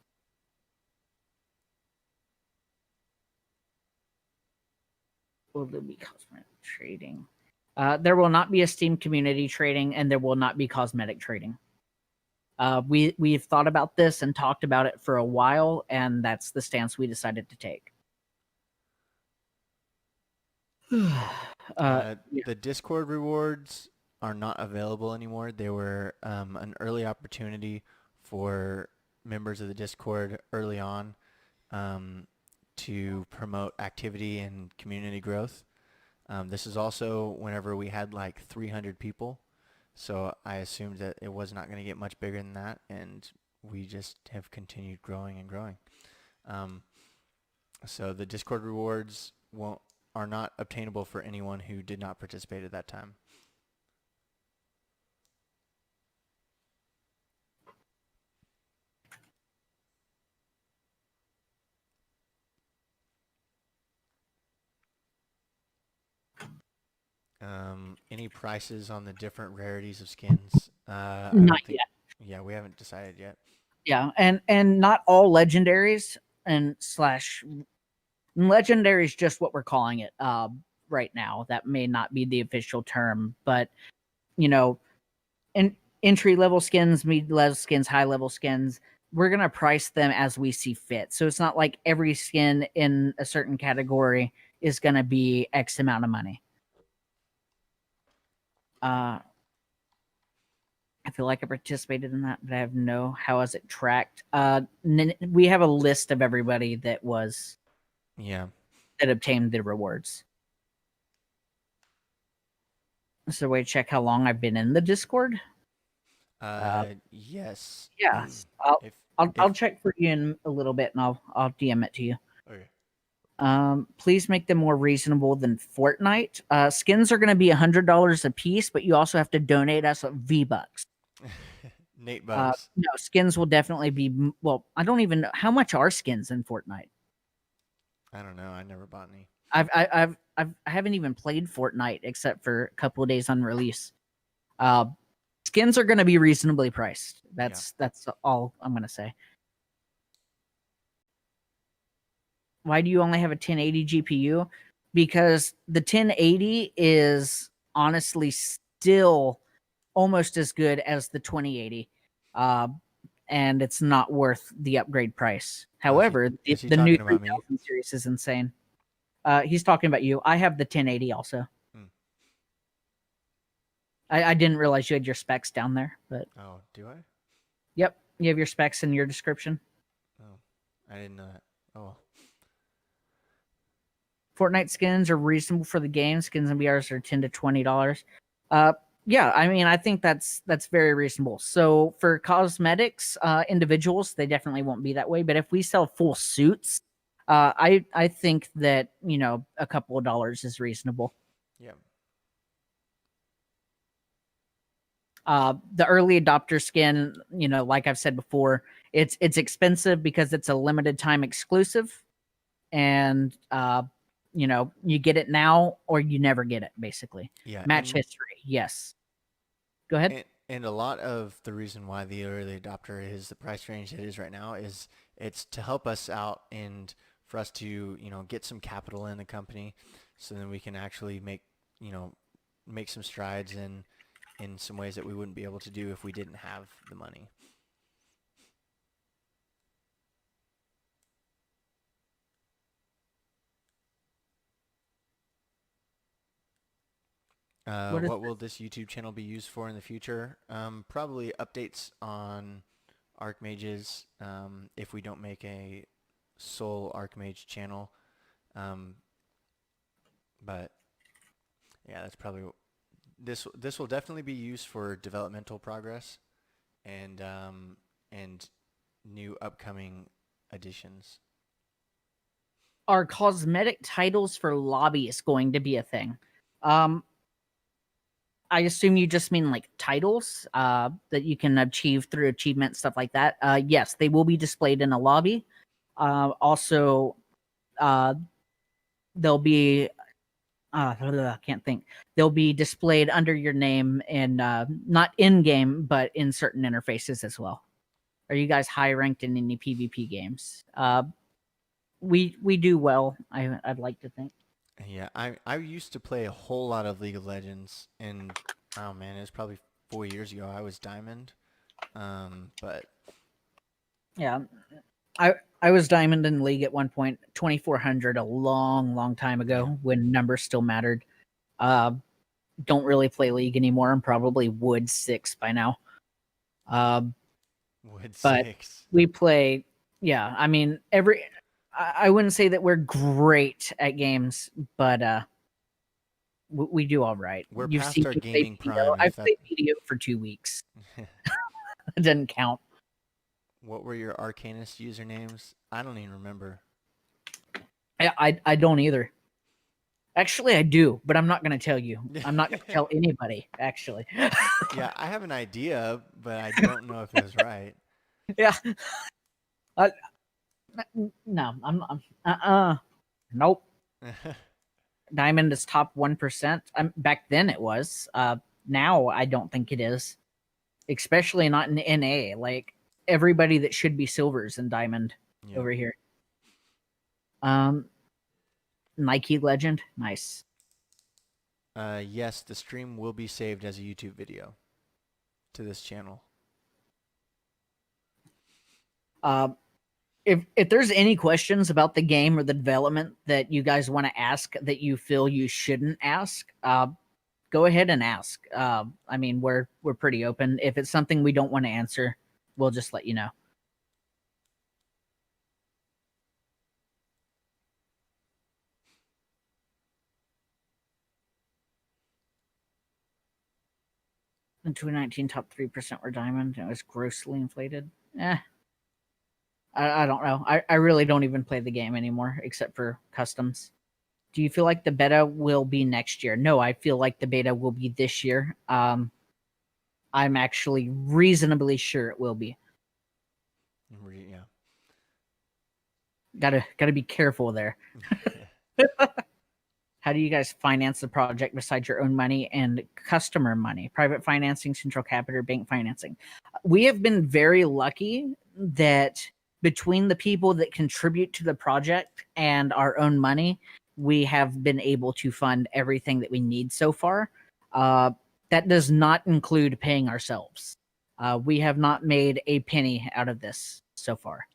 Will there be cosmetic trading? There will not be a Steam community trading, and there will not be cosmetic trading. We've thought about this and talked about it for a while, and that's the stance we decided to take. Yeah. The Discord rewards are not available anymore. They were an early opportunity for members of the Discord early on to promote activity and community growth. This is also whenever we had like 300 people. So I assumed that it was not going to get much bigger than that, and we just have continued growing and growing. So the Discord rewards are not obtainable for anyone who did not participate at that time. Any prices on the different rarities of skins? I Not don't think. yet. Yeah, we haven't decided yet. Yeah, and not all legendaries and slash legendaries just what we're calling it right now. That may not be the official term, but you know, entry level skins, mid level skins, high level skins, we're gonna price them as we see fit. So it's not like every skin in a certain category is gonna be X amount of money. I feel like I participated in that, but I have no. How is it tracked? We have a list of everybody that Yeah. obtained the rewards. So wait, check how long I've been in the Discord. Yes. Yeah, I'll If I'll check for you in a little bit, and I'll DM it to you. Okay. Please make them more reasonable than Fortnite. Skins are going to be $100 a piece, but you also have to donate us V-Bucks. Nate Bucks. No, skins will definitely be. Well, I don't even know how much are skins in Fortnite. I don't know. I never bought any. I haven't even played Fortnite except for a couple of days on release. Skins are going to be reasonably priced. That's all I'm going to say. why do you only have a 1080 GPU? Because the 1080 is honestly still almost as good as the 2080. And it's not worth the upgrade price. However, is he the new talking about me? 3000 series is insane. He's talking about you. I have the 1080 also. I didn't realize you had your specs down there, but Oh, do I? yep, you have your specs in your description. Oh, I didn't know that. Oh, well. Fortnite skins are reasonable for the game. Skins and BRs are $10 to $20. Yeah, I mean, I think that's very reasonable. So for cosmetics, individuals, they definitely won't be that way. But if we sell full suits, I think that, you know, a couple of dollars is reasonable. Yeah. The early adopter skin, you know, like I've said before, it's expensive because it's a limited time exclusive, and you know, you get it now or you never get it, basically. Yeah. Match history, yes. Go ahead. And a lot of the reason why the early adopter is the price range it is right now is it's to help us out and for us to, you know, get some capital in the company so then we can actually make, you know, make some strides in some ways that we wouldn't be able to do if we didn't have the money. What will this YouTube channel be used for in the future? Probably updates on ArcMages if we don't make a sole ArcMage channel. But yeah, that's probably this will definitely be used for developmental progress and new upcoming additions. Are cosmetic titles for lobbyists going to be a thing? I assume you just mean like titles that you can achieve through achievement, stuff like that. Yes, they will be displayed in a lobby. Also, they'll be I can't think. They'll be displayed under your name and not in game, but in certain interfaces as well. Are you guys high ranked in any PvP games? We do well. I'd like to think. Yeah, I used to play a whole lot of League of Legends, and oh man, it was probably 4 years ago. I was Diamond, but Yeah, I was Diamond in League at one point, 2400, a long time ago when numbers still mattered. Don't really play League anymore. I'm probably Wood 6 by now. Wood But 6. we play. Yeah, I mean I wouldn't say that we're great at games, but we do all right. We're You've past seen our me play gaming BDO. prime. I've played BDO for 2 weeks. It doesn't count. What were your Arcanist usernames? I don't even remember. I don't either. Actually, I do, but I'm not going to tell you. I'm not going to tell anybody, actually. Yeah, I have an idea, but I don't know if it was right. Yeah. No, I'm nope. Diamond is top 1%. Back then it was. Now I don't think it is. Especially not in NA. Like everybody that should be silvers in Diamond over here. Nike Legend, nice. Yes, the stream will be saved as a YouTube video to this channel. If there's any questions about the game or the development that you guys want to ask that you feel you shouldn't ask, go ahead and ask. I mean, we're pretty open. If it's something we don't want to answer, we'll just let you know. In 2019, top 3% were diamond. It was grossly inflated. I don't know. I really don't even play the game anymore, except for customs. Do you feel like the beta will be next year? No, I feel like the beta will be this year. I'm actually reasonably sure it will be. Yeah. Gotta be careful there. How do you guys finance the project besides your own money and customer money? Private financing, central capital, bank financing. We have been very lucky that between the people that contribute to the project and our own money, we have been able to fund everything that we need so far. That does not include paying ourselves. We have not made a penny out of this so far.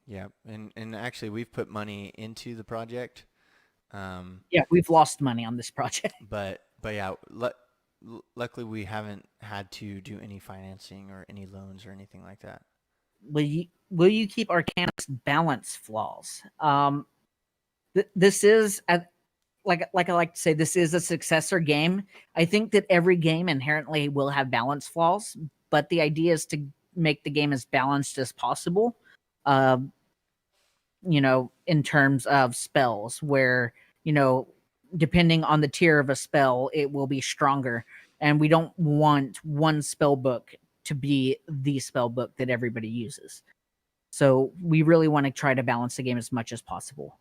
Yeah, and actually we've put money into the project. Yeah, we've lost money on this project. But yeah, luckily we haven't had to do any financing or any loans or anything like that. Will you keep Arcanists balance flaws? This is like I like to say, this is a successor game. I think that every game inherently will have balance flaws, but the idea is to make the game as balanced as possible. In terms of spells, where depending on the tier of a spell, it will be stronger, and we don't want one spell book to be the spell book that everybody uses. So we really want to try to balance the game as much as possible.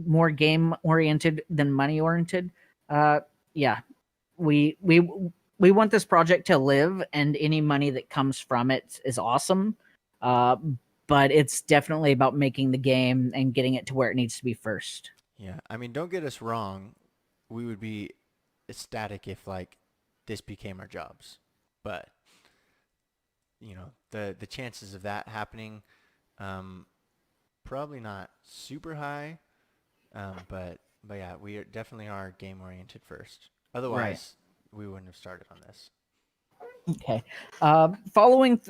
More game oriented than money oriented. Yeah, we want this project to live, and any money that comes from it is awesome. But it's definitely about making the game and getting it to where it needs to be first. Yeah, I mean, don't get us wrong. We would be ecstatic if like this became our jobs, but the chances of that happening, probably not super high. But yeah, we definitely are game oriented first. Otherwise, we wouldn't have started on this. Okay. Following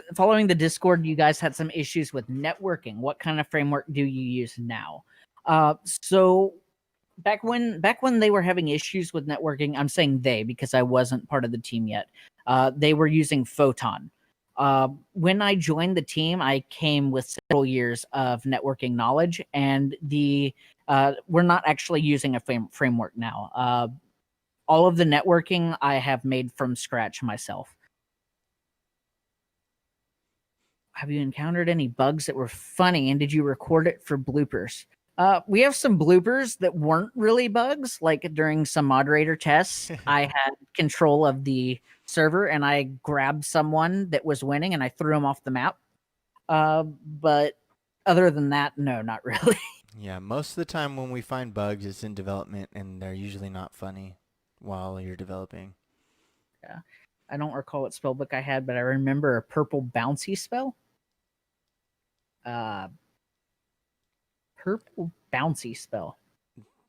the Discord, you guys had some issues with networking. What kind of framework do you use now? So back when they were having issues with networking, I'm saying they because I wasn't part of the team yet. They were using Photon. When I joined the team, I came with several years of networking knowledge, and we're not actually using a framework now. All of the networking I have made from scratch myself. Have you encountered any bugs that were funny, and did you record it for bloopers? We have some bloopers that weren't really bugs. Like during some moderator tests, I had control of the server and I grabbed someone that was winning and I threw him off the map. But other than that, no, not really. Yeah, most of the time when we find bugs, it's in development, and they're usually not funny while you're developing. Yeah, I don't recall what spellbook I had, but I remember a purple bouncy spell. Purple bouncy spell.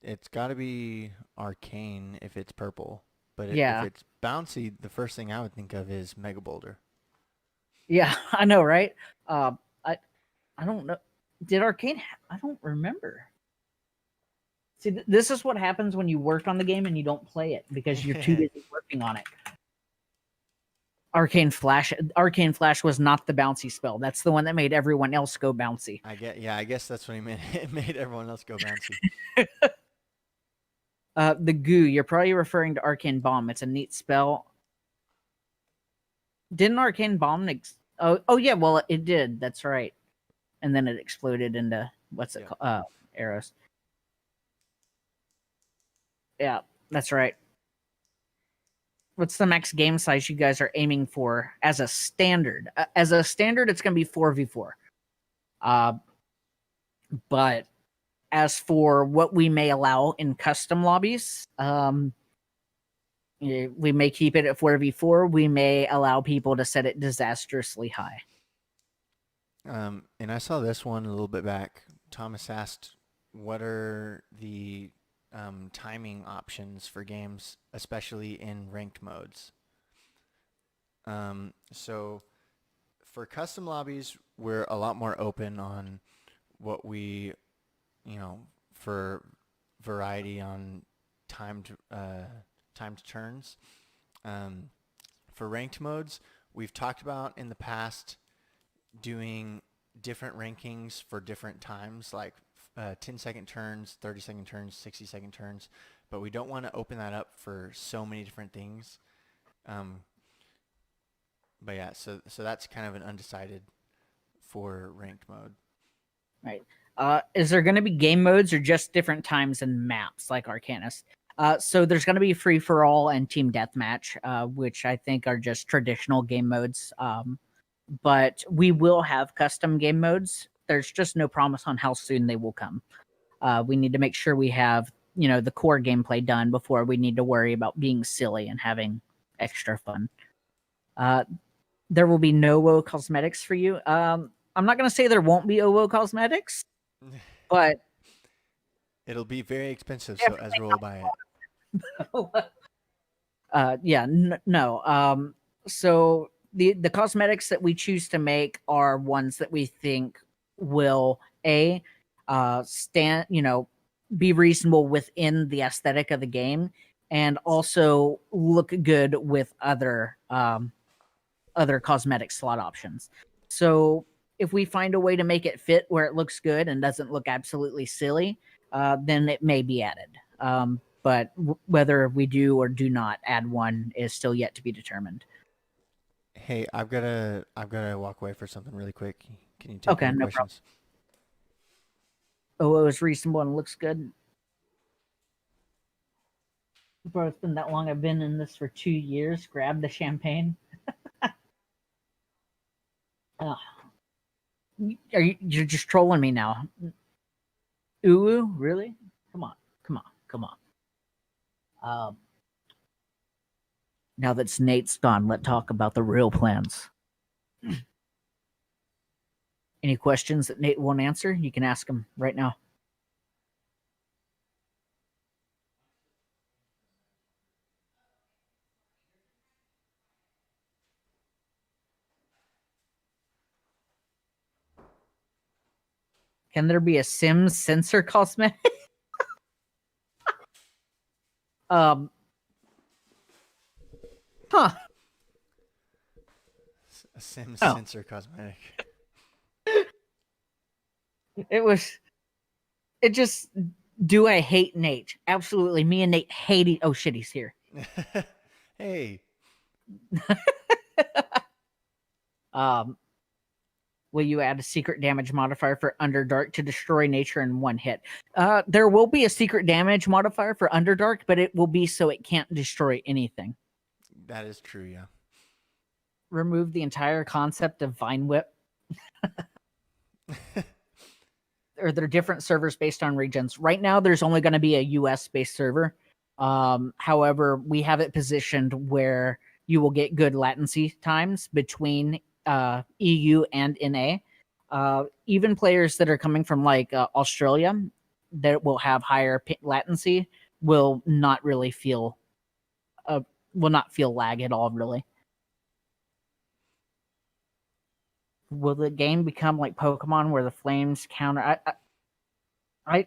It's got to be arcane if it's purple, but Yeah. if it's bouncy, the first thing I would think of is Mega Boulder. Yeah, I know, right? I don't know. Did arcane? I don't remember. See, this is what happens when you work on the game and you don't play it because you're too busy working on it. Arcane Flash was not the bouncy spell. That's the one that made everyone else go bouncy. I guess that's what he meant. It made everyone else go bouncy. The goo, you're probably referring to Arcane Bomb. It's a neat spell. Didn't Arcane Bomb oh yeah, well it did. That's right. And then it exploded into what's it called? Arrows. Yeah, that's right. What's the max game size you guys are aiming for as a standard? As a standard, it's going to be 4v4. But as for what we may allow in custom lobbies, we may keep it at 4v4. We may allow people to set it disastrously high. And I saw this one a little bit back. Thomas asked, what are the timing options for games, especially in ranked modes? So for custom lobbies, we're a lot more open on what we, for variety on timed turns. For ranked modes, we've talked about in the past doing different rankings for different times, like 10-second turns, 30-second turns, 60-second turns, but we don't want to open that up for so many different things. But yeah, so that's kind of an undecided for ranked mode. Right. Is there going to be game modes or just different times and maps like Arcanists? So there's going to be free for all and team deathmatch, which I think are just traditional game modes. but we will have custom game modes. There's just no promise on how soon they will come. We need to make sure we have, the core gameplay done before we need to worry about being silly and having extra fun. There will be no WoW cosmetics for you. I'm not going to say there won't be WoW cosmetics, but it'll be very expensive, so Ezra will buy it. No. So the cosmetics that we choose to make are ones that we think will be reasonable within the aesthetic of the game, and also look good with other cosmetic slot options. So if we find a way to make it fit where it looks good and doesn't look absolutely silly, then it may be added. But whether we do or do not add one is still yet to be determined. Hey, I've gotta walk away for something really quick. Can you take Okay, more no questions? Oh, it was reasonable and looks good. Bro, it's been that long. I've been in this for 2 years. Grab the champagne. You're just trolling me now? Ooh, really? Come on. Now that Nate's gone, let's talk about the real plans. Any questions that Nate won't answer? You can ask him right now. Can there be a Sims sensor cosmetic? Huh. A Sims sensor cosmetic. It just, do I hate Nate? Absolutely. Me and Nate hate Oh shit, he's here. Hey. Will you add a secret damage modifier for Underdark to destroy nature in one hit? There will be a secret damage modifier for Underdark, but it will be so it can't destroy anything. That is true, yeah. Remove the entire concept of Vine Whip. Or they're different servers based on regions. Right now, there's only going to be a US-based server. However, we have it positioned where you will get good latency times between EU and NA. Even players that are coming from like Australia that will have higher latency will not really feel lag at all, really. Will the game become like Pokemon where the flames counter? I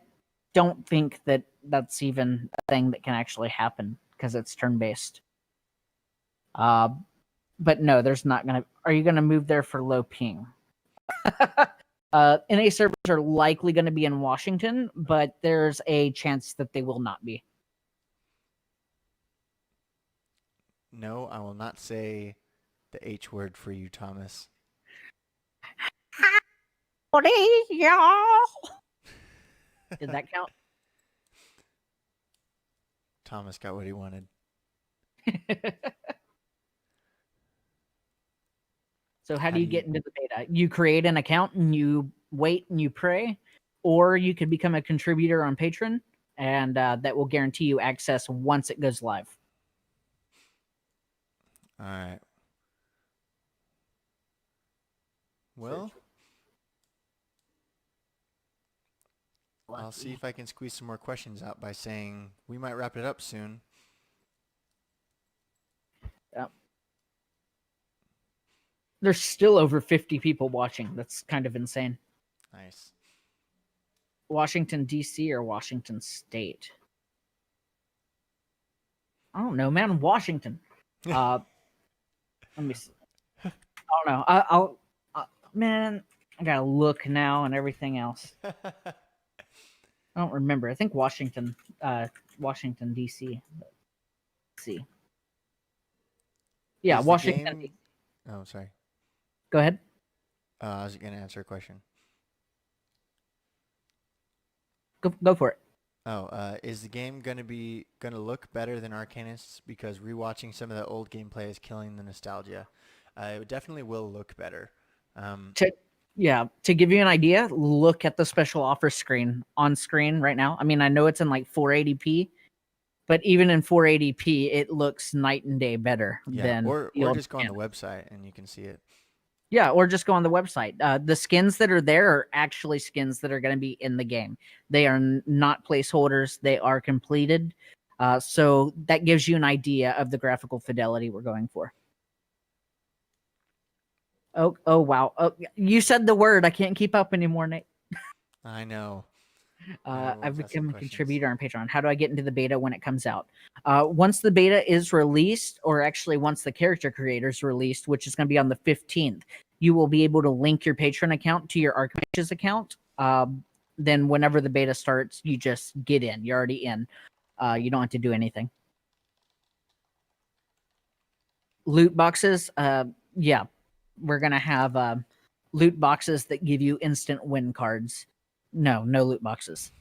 don't think that that's even a thing that can actually happen because it's turn-based. But no, there's not going to... Are you going to move there for low ping? NA servers are likely going to be in Washington, but there's a chance that they will not be. No, I will not say the H word for you, Thomas. Howdy, y'all. Did that count? Thomas got what he wanted. So how do you get into the beta? You create an account and you wait and you pray, or you could become a contributor on Patreon, and that will guarantee you access once it goes live. All right. Well, I'll see if I can squeeze some more questions out by saying we might wrap it up soon. Yep. There's still over 50 people watching. That's kind of insane. Nice. Washington, D.C. or Washington State? I don't know, man. Washington. Let me see. I don't know. I'll man, I gotta look now and everything else. I don't remember. I think Washington, D.C. Let's see. Yeah, Washington. Game... Oh, sorry. Go ahead. I was going to answer a question. Go for it. Oh, is the game gonna look better than Arcanists? Because rewatching some of the old gameplay is killing the nostalgia. It definitely will look better. To give you an idea, look at the special offer screen on screen right now. I mean, I know it's in like 480p, but even in 480p, it looks night and day better Yeah, than or the old just go on the canon. website and you can see it. Yeah, or just go on the website. The skins that are there are actually skins that are going to be in the game. They are not placeholders. They are completed. So that gives you an idea of the graphical fidelity we're going for. Oh, wow. Oh, you said the word. I can't keep up anymore, Nate. I know. We've I've got some become a questions. contributor on Patreon. How do I get into the beta when it comes out? Once the beta is released, or actually once the character creator is released, which is going to be on the 15th, you will be able to link your Patreon account to your ArcMages account. Then whenever the beta starts, you just get in. You're already in. You don't have to do anything. Loot boxes, yeah. We're going to have loot boxes that give you instant win cards. No loot boxes.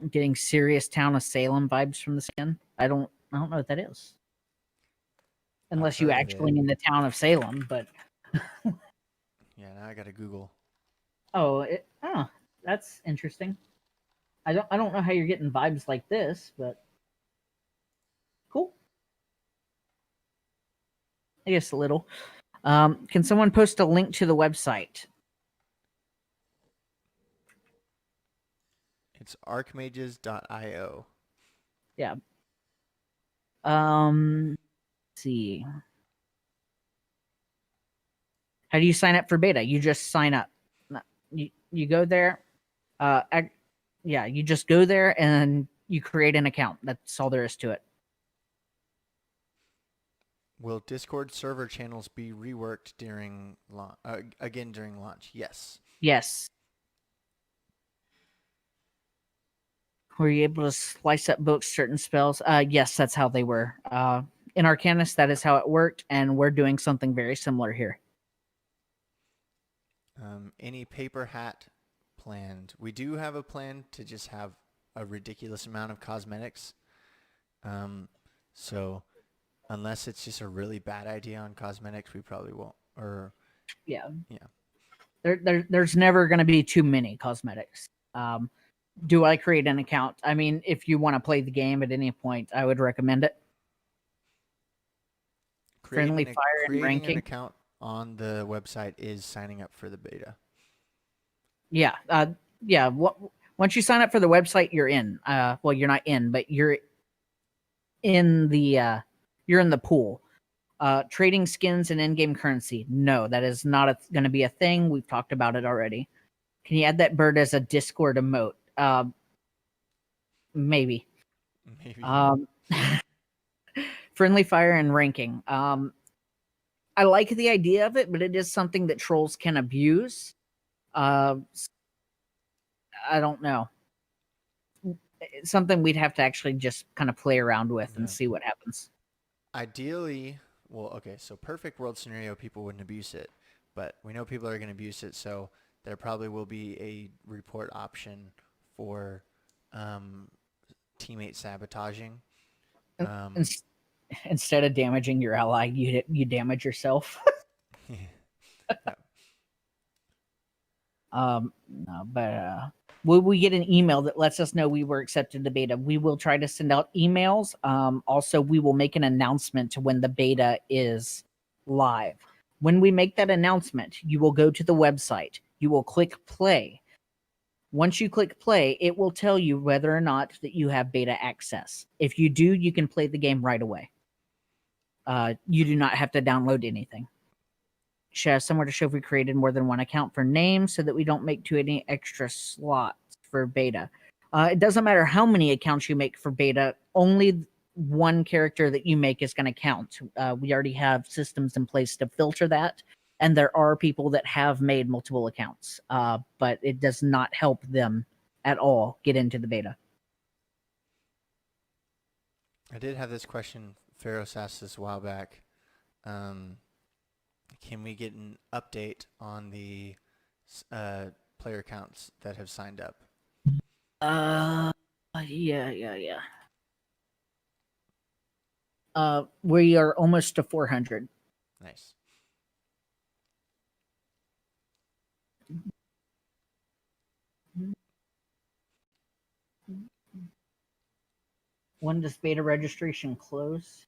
I'm getting serious Town of Salem vibes from the skin. I don't know what that is. I've Unless you heard of actually it. mean the town of Salem, but Yeah, now I gotta Google. oh, that's interesting. I don't know how you're getting vibes like this, but cool. I guess a little. Can someone post a link to the website? It's arcmages.io. Yeah. Let's see. How do you sign up for beta? You just sign up. You go there. Yeah, you just go there and you create an account. That's all there is to it. Will Discord server channels be reworked during again during launch? Yes. Yes. Were you able to slice up books, certain spells? Yes, that's how they were. In Arcanists, that is how it worked, and we're doing something very similar here. Any paper hat planned? We do have a plan to just have a ridiculous amount of cosmetics. So unless it's just a really bad idea on cosmetics, we probably won't. Or Yeah. yeah. There's never going to be too many cosmetics. Do I create an account? I mean, if you want to play the game at any point, I would recommend it. Friendly fire and Creating an ranking. account on the website is signing up for the beta. Yeah. Yeah. Once you sign up for the website, you're in. Well, you're not in, but you're in the pool. Trading skins and in-game currency. No, that is not going to be a thing. We've talked about it already. Can you add that bird as a Discord emote? Maybe. Friendly fire and ranking. I like the idea of it, but it is something that trolls can abuse. I don't know. It's something we'd have to actually just kind of play around with and see what happens. Ideally, well, okay, so perfect world scenario, people wouldn't abuse it, but we know people are going to abuse it, so there probably will be a report option for teammate sabotaging. Instead of damaging your ally, you damage yourself. Yeah. No, but will we get an email that lets us know we were accepted to beta? We will try to send out emails. Also, we will make an announcement to when the beta is live. When we make that announcement, you will go to the website. You will click play. Once you click play, it will tell you whether or not that you have beta access. If you do, you can play the game right away. You do not have to download anything. Somewhere to show if we created more than one account for names so that we don't make too many extra slots for beta. It doesn't matter how many accounts you make for beta, only one character that you make is going to count. We already have systems in place to filter that, and there are people that have made multiple accounts, but it does not help them at all get into the beta. I did have this question. Pharaohs asked this a while back. Can we get an update on the player accounts that have signed up? Yeah. We are almost to 400. Nice. When does beta registration close?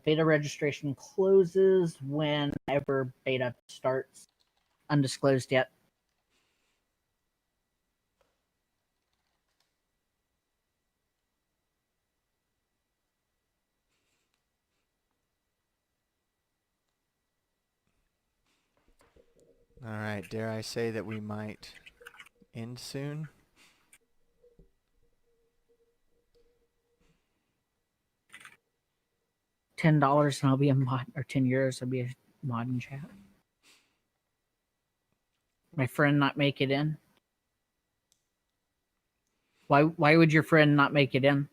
Beta registration closes whenever beta starts. Undisclosed yet. All right. Dare I say that we might end soon? $10 and I'll be a mod, or 10 euros, I'll be a mod in chat. My friend not make it in? Why would your friend not make it in?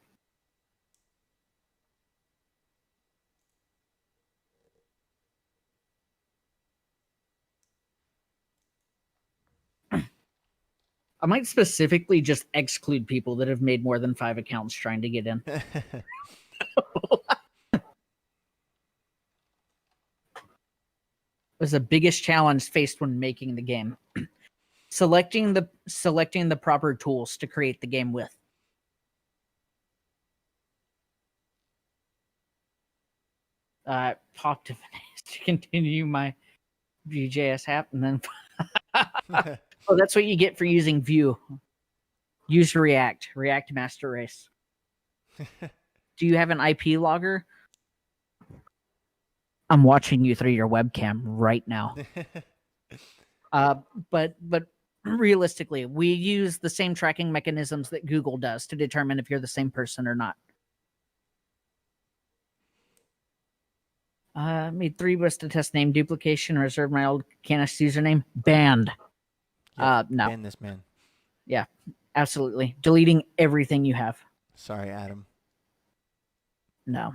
I might specifically just exclude people that have made more than 5 accounts trying to get in. Was the biggest challenge faced when making the game. selecting the proper tools to create the game with. Popped to continue my Vue.js app, and then oh, that's what you get for using Vue. Use React Master Race. Do you have an IP logger? I'm watching you through your webcam right now. But realistically, we use the same tracking mechanisms that Google does to determine if you're the same person or not. Made 3 was to test name duplication, reserved my old Arcanists username. Banned. Yep, No. ban this man. Yeah, absolutely. Deleting everything you have. Sorry, Adam. No.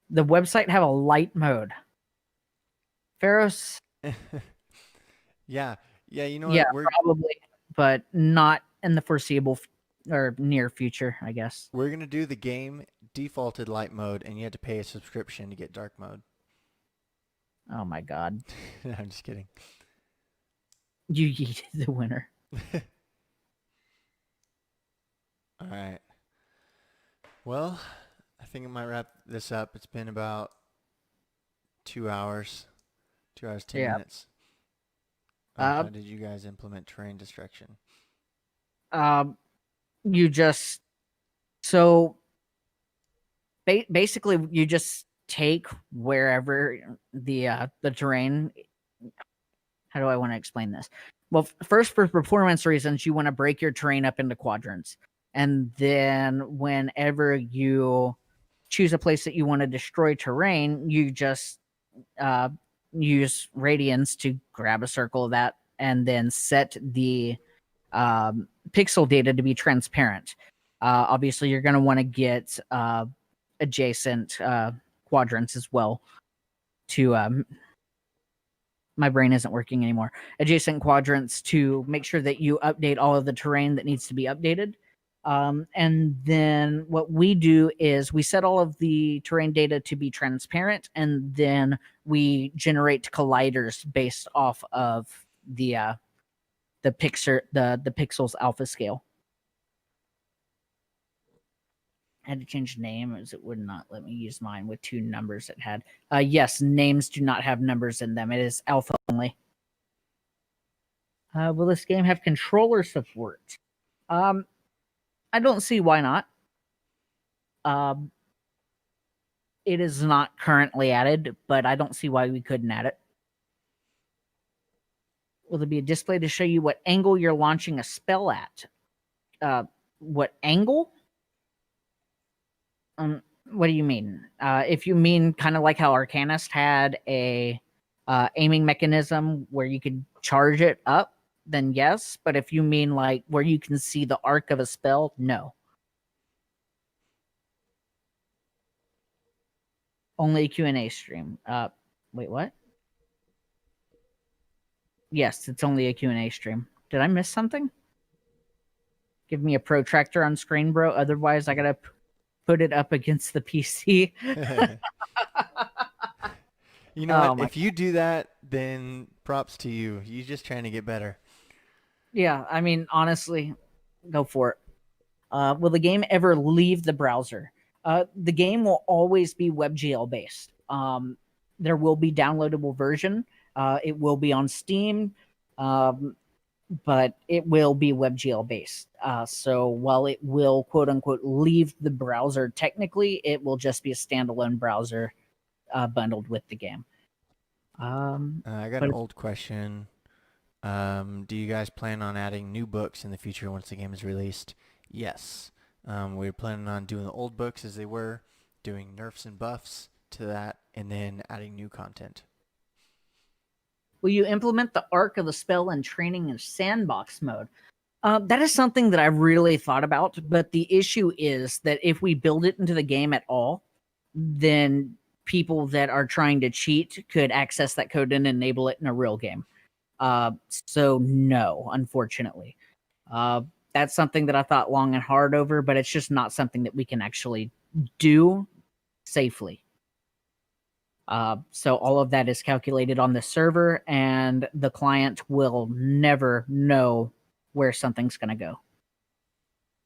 The website have a light mode. Pharaohs. Yeah, you know Yeah, what? probably, but not in the foreseeable or near future, I guess. We're going to do the game defaulted light mode, and you have to pay a subscription to get dark mode. Oh my god. I'm just kidding. You yeeted the winner. All right. Well, I think I might wrap this up. It's been about 2 hours. 2 hours, 10 minutes. How did you guys implement terrain destruction? You just basically you just take wherever the terrain. How do I want to explain this? Well, first, for performance reasons, you want to break your terrain up into quadrants, and then whenever you choose a place that you want to destroy terrain, you just use radians to grab a circle of that, and then set the pixel data to be transparent. Obviously, you're going to want to get adjacent quadrants as well to my brain isn't working anymore. Adjacent quadrants to make sure that you update all of the terrain that needs to be updated. And then what we do is we set all of the terrain data to be transparent, and then we generate colliders based off of the pixels alpha scale. I had to change the name as it would not let me use mine with 2 numbers it had. Yes, names do not have numbers in them. It is alpha only. Will this game have controller support? I don't see why not. It is not currently added, but I don't see why we couldn't add it. Will there be a display to show you what angle you're launching a spell at? What angle? What do you mean? If you mean kind of like how Arcanist had a aiming mechanism where you could charge it up, then yes. But if you mean like where you can see the arc of a spell, no. Only a Q&A stream. Wait, what? Yes, it's only a Q&A stream. Did I miss something? Give me a protractor on screen, bro. Otherwise, I gotta put it up against the PC. You know Oh what? my, If you do that, then props to you. You're just trying to get better. yeah. I mean, honestly, go for it. Will the game ever leave the browser? The game will always be WebGL based. There will be downloadable version. It will be on Steam, but it will be WebGL based. So while it will quote unquote leave the browser, technically it will just be a standalone browser bundled with the game. I got an But old question. Do you guys plan on adding new books in the future once the game is released? Yes. We're planning on doing the old books as they were, doing nerfs and buffs to that, and then adding new content. will you implement the arc of the spell and training in sandbox mode? That is something that I really thought about, but the issue is that if we build it into the game at all, then people that are trying to cheat could access that code and enable it in a real game. So no, unfortunately. Uh, that's something that I thought long and hard over, but it's just not something that we can actually do safely. So all of that is calculated on the server, and the client will never know where something's going to go.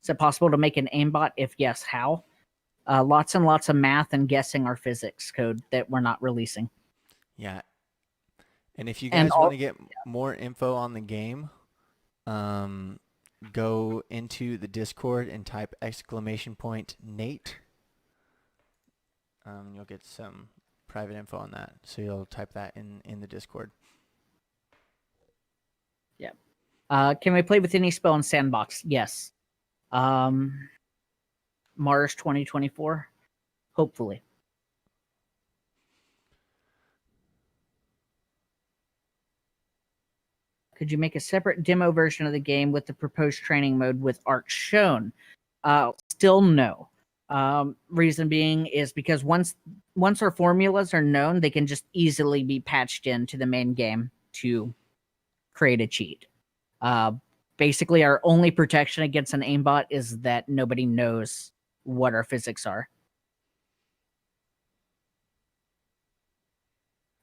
Is it possible to make an aimbot? If yes, how? Lots and lots of math and guessing our physics code that we're not releasing. Yeah. And if you And guys want to get more info on the game, go into the Discord and type !Nate. You'll get some private info on that. So you'll type that in the Discord. Yeah. Can we play with any spell in sandbox? Yes. Mars 2024, hopefully. Could you make a separate demo version of the game with the proposed training mode with Arc shown? Still no. Reason being is because once our formulas are known, they can just easily be patched into the main game to create a cheat. Basically, our only protection against an aimbot is that nobody knows what our physics are.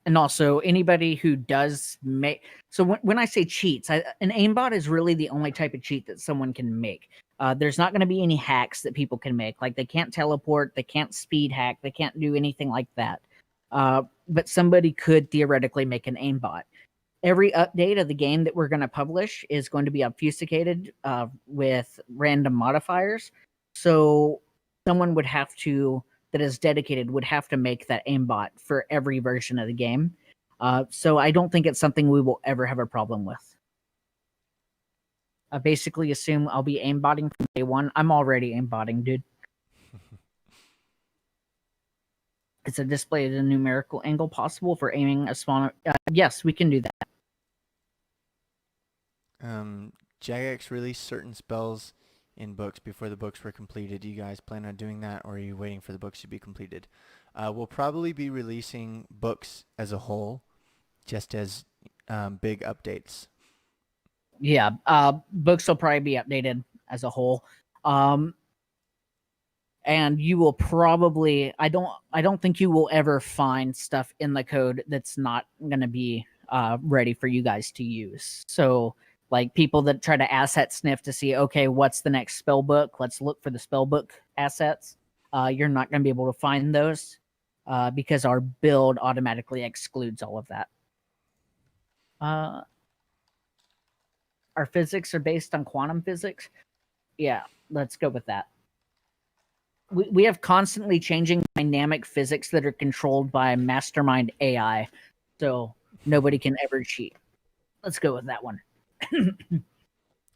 And also, anybody who does make... So when I say cheats, an aimbot is really the only type of cheat that someone can make. There's not going to be any hacks that people can make. Like, they can't teleport, they can't speed hack, they can't do anything like that. But somebody could theoretically make an aimbot. Every update of the game that we're going to publish is going to be obfuscated with random modifiers. So someone would have to... that is dedicated would have to make that aimbot for every version of the game. So I don't think it's something we will ever have a problem with. I basically assume I'll be aimbotting from day one. I'm already aimbotting, dude. Is a display at a numerical angle possible for aiming a spawner? Yes, we can do that. Jagex released certain spells in books before the books were completed. Do you guys plan on doing that, or are you waiting for the books to be completed? We'll probably be releasing books as a whole, just as big updates. Yeah, books will probably be updated as a whole. And you will probably... I don't think you will ever find stuff in the code that's not going to be ready for you guys to use. So, like, people that try to asset sniff to see, okay, what's the next spell book? Let's look for the spell book assets. You're not going to be able to find those because our build automatically excludes all of that. Our physics are based on quantum physics. Yeah, let's go with that. We have constantly changing dynamic physics that are controlled by mastermind AI, so nobody can ever cheat. Let's go with that one.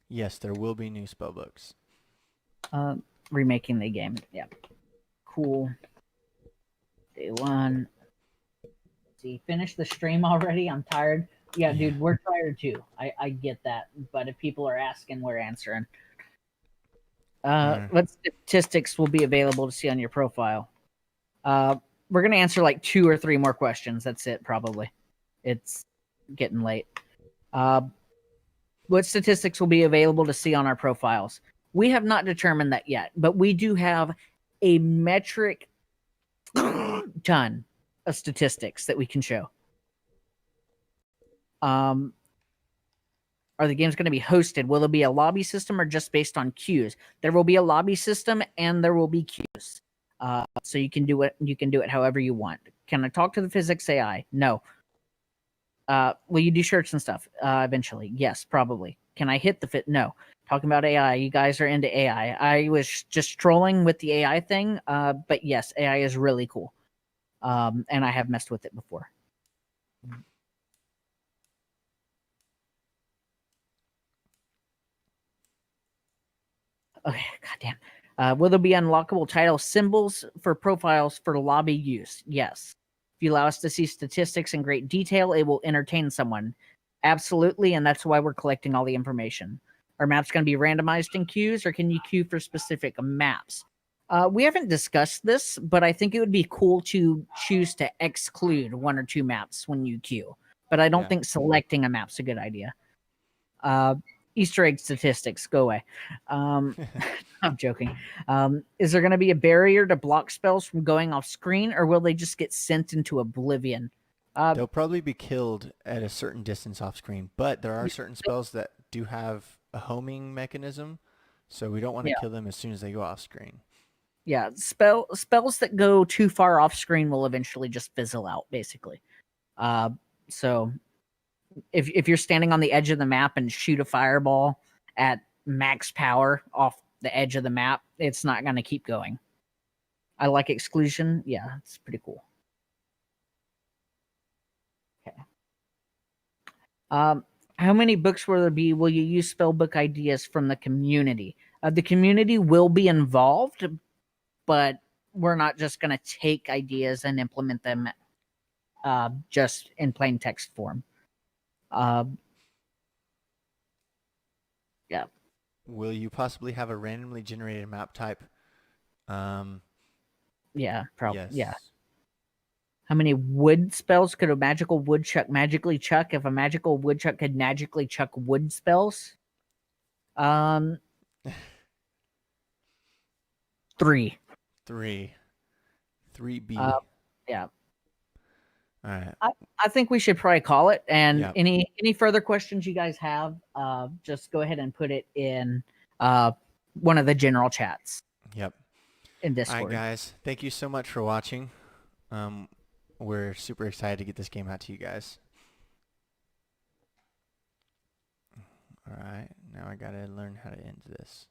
Yes, there will be new spellbooks. Remaking the game. Yeah. Cool. Day one. See, finish the stream already? I'm tired. Yeah, dude, we're tired too. I get that. But if people are asking, we're answering. What statistics will be available to see on your profile? We're going to answer like 2 or 3 more questions. That's it, probably. It's getting late. What statistics will be available to see on our profiles? We have not determined that yet, but we do have a metric ton of statistics that we can show. Are the games going to be hosted? Will there be a lobby system or just based on queues? There will be a lobby system and there will be queues. So you can do it however you want. Can I talk to the physics AI? No. Will you do shirts and stuff eventually? Yes, probably. Can I hit the fit? No. Talking about AI, you guys are into AI. I was just trolling with the AI thing, but yes, AI is really cool. And I have messed with it before. Okay, goddamn. Will there be unlockable title symbols for profiles for lobby use? Yes. If you allow us to see statistics in great detail, it will entertain someone. Absolutely, and that's why we're collecting all the information. Are maps going to be randomized in queues, or can you queue for specific maps? We haven't discussed this, but I think it would be cool to choose to exclude one or two maps when you queue. But I don't think selecting a map's a good idea. Easter egg statistics, go away. I'm joking. Is there going to be a barrier to block spells from going off screen, or will they just get sent into oblivion? They'll probably be killed at a certain distance off screen, but there are certain spells that do have a homing mechanism, so we don't want to kill them as soon as they go off screen. Yeah, spells that go too far off screen will eventually just fizzle out, basically. So if you're standing on the edge of the map and shoot a fireball at max power off the edge of the map, it's not going to keep going. I like exclusion. Yeah, it's pretty cool. Okay. How many books will there be? Will you use spellbook ideas from the community? The community will be involved, but we're not just going to take ideas and implement them just in plain text form. Yeah. Will you possibly have a randomly generated map type? Yeah, probably. Yes. Yeah. How many wood spells could a magical woodchuck magically chuck if a magical woodchuck could magically chuck wood spells? 3. 3. 3B. Yeah. All right. I think we should probably call it. And Yep. any further questions you guys have, just go ahead and put it in one of the general chats. Yep. In Discord. All right, guys. Thank you so much for watching. We're super excited to get this game out to you guys. All right. Now I got to learn how to end this.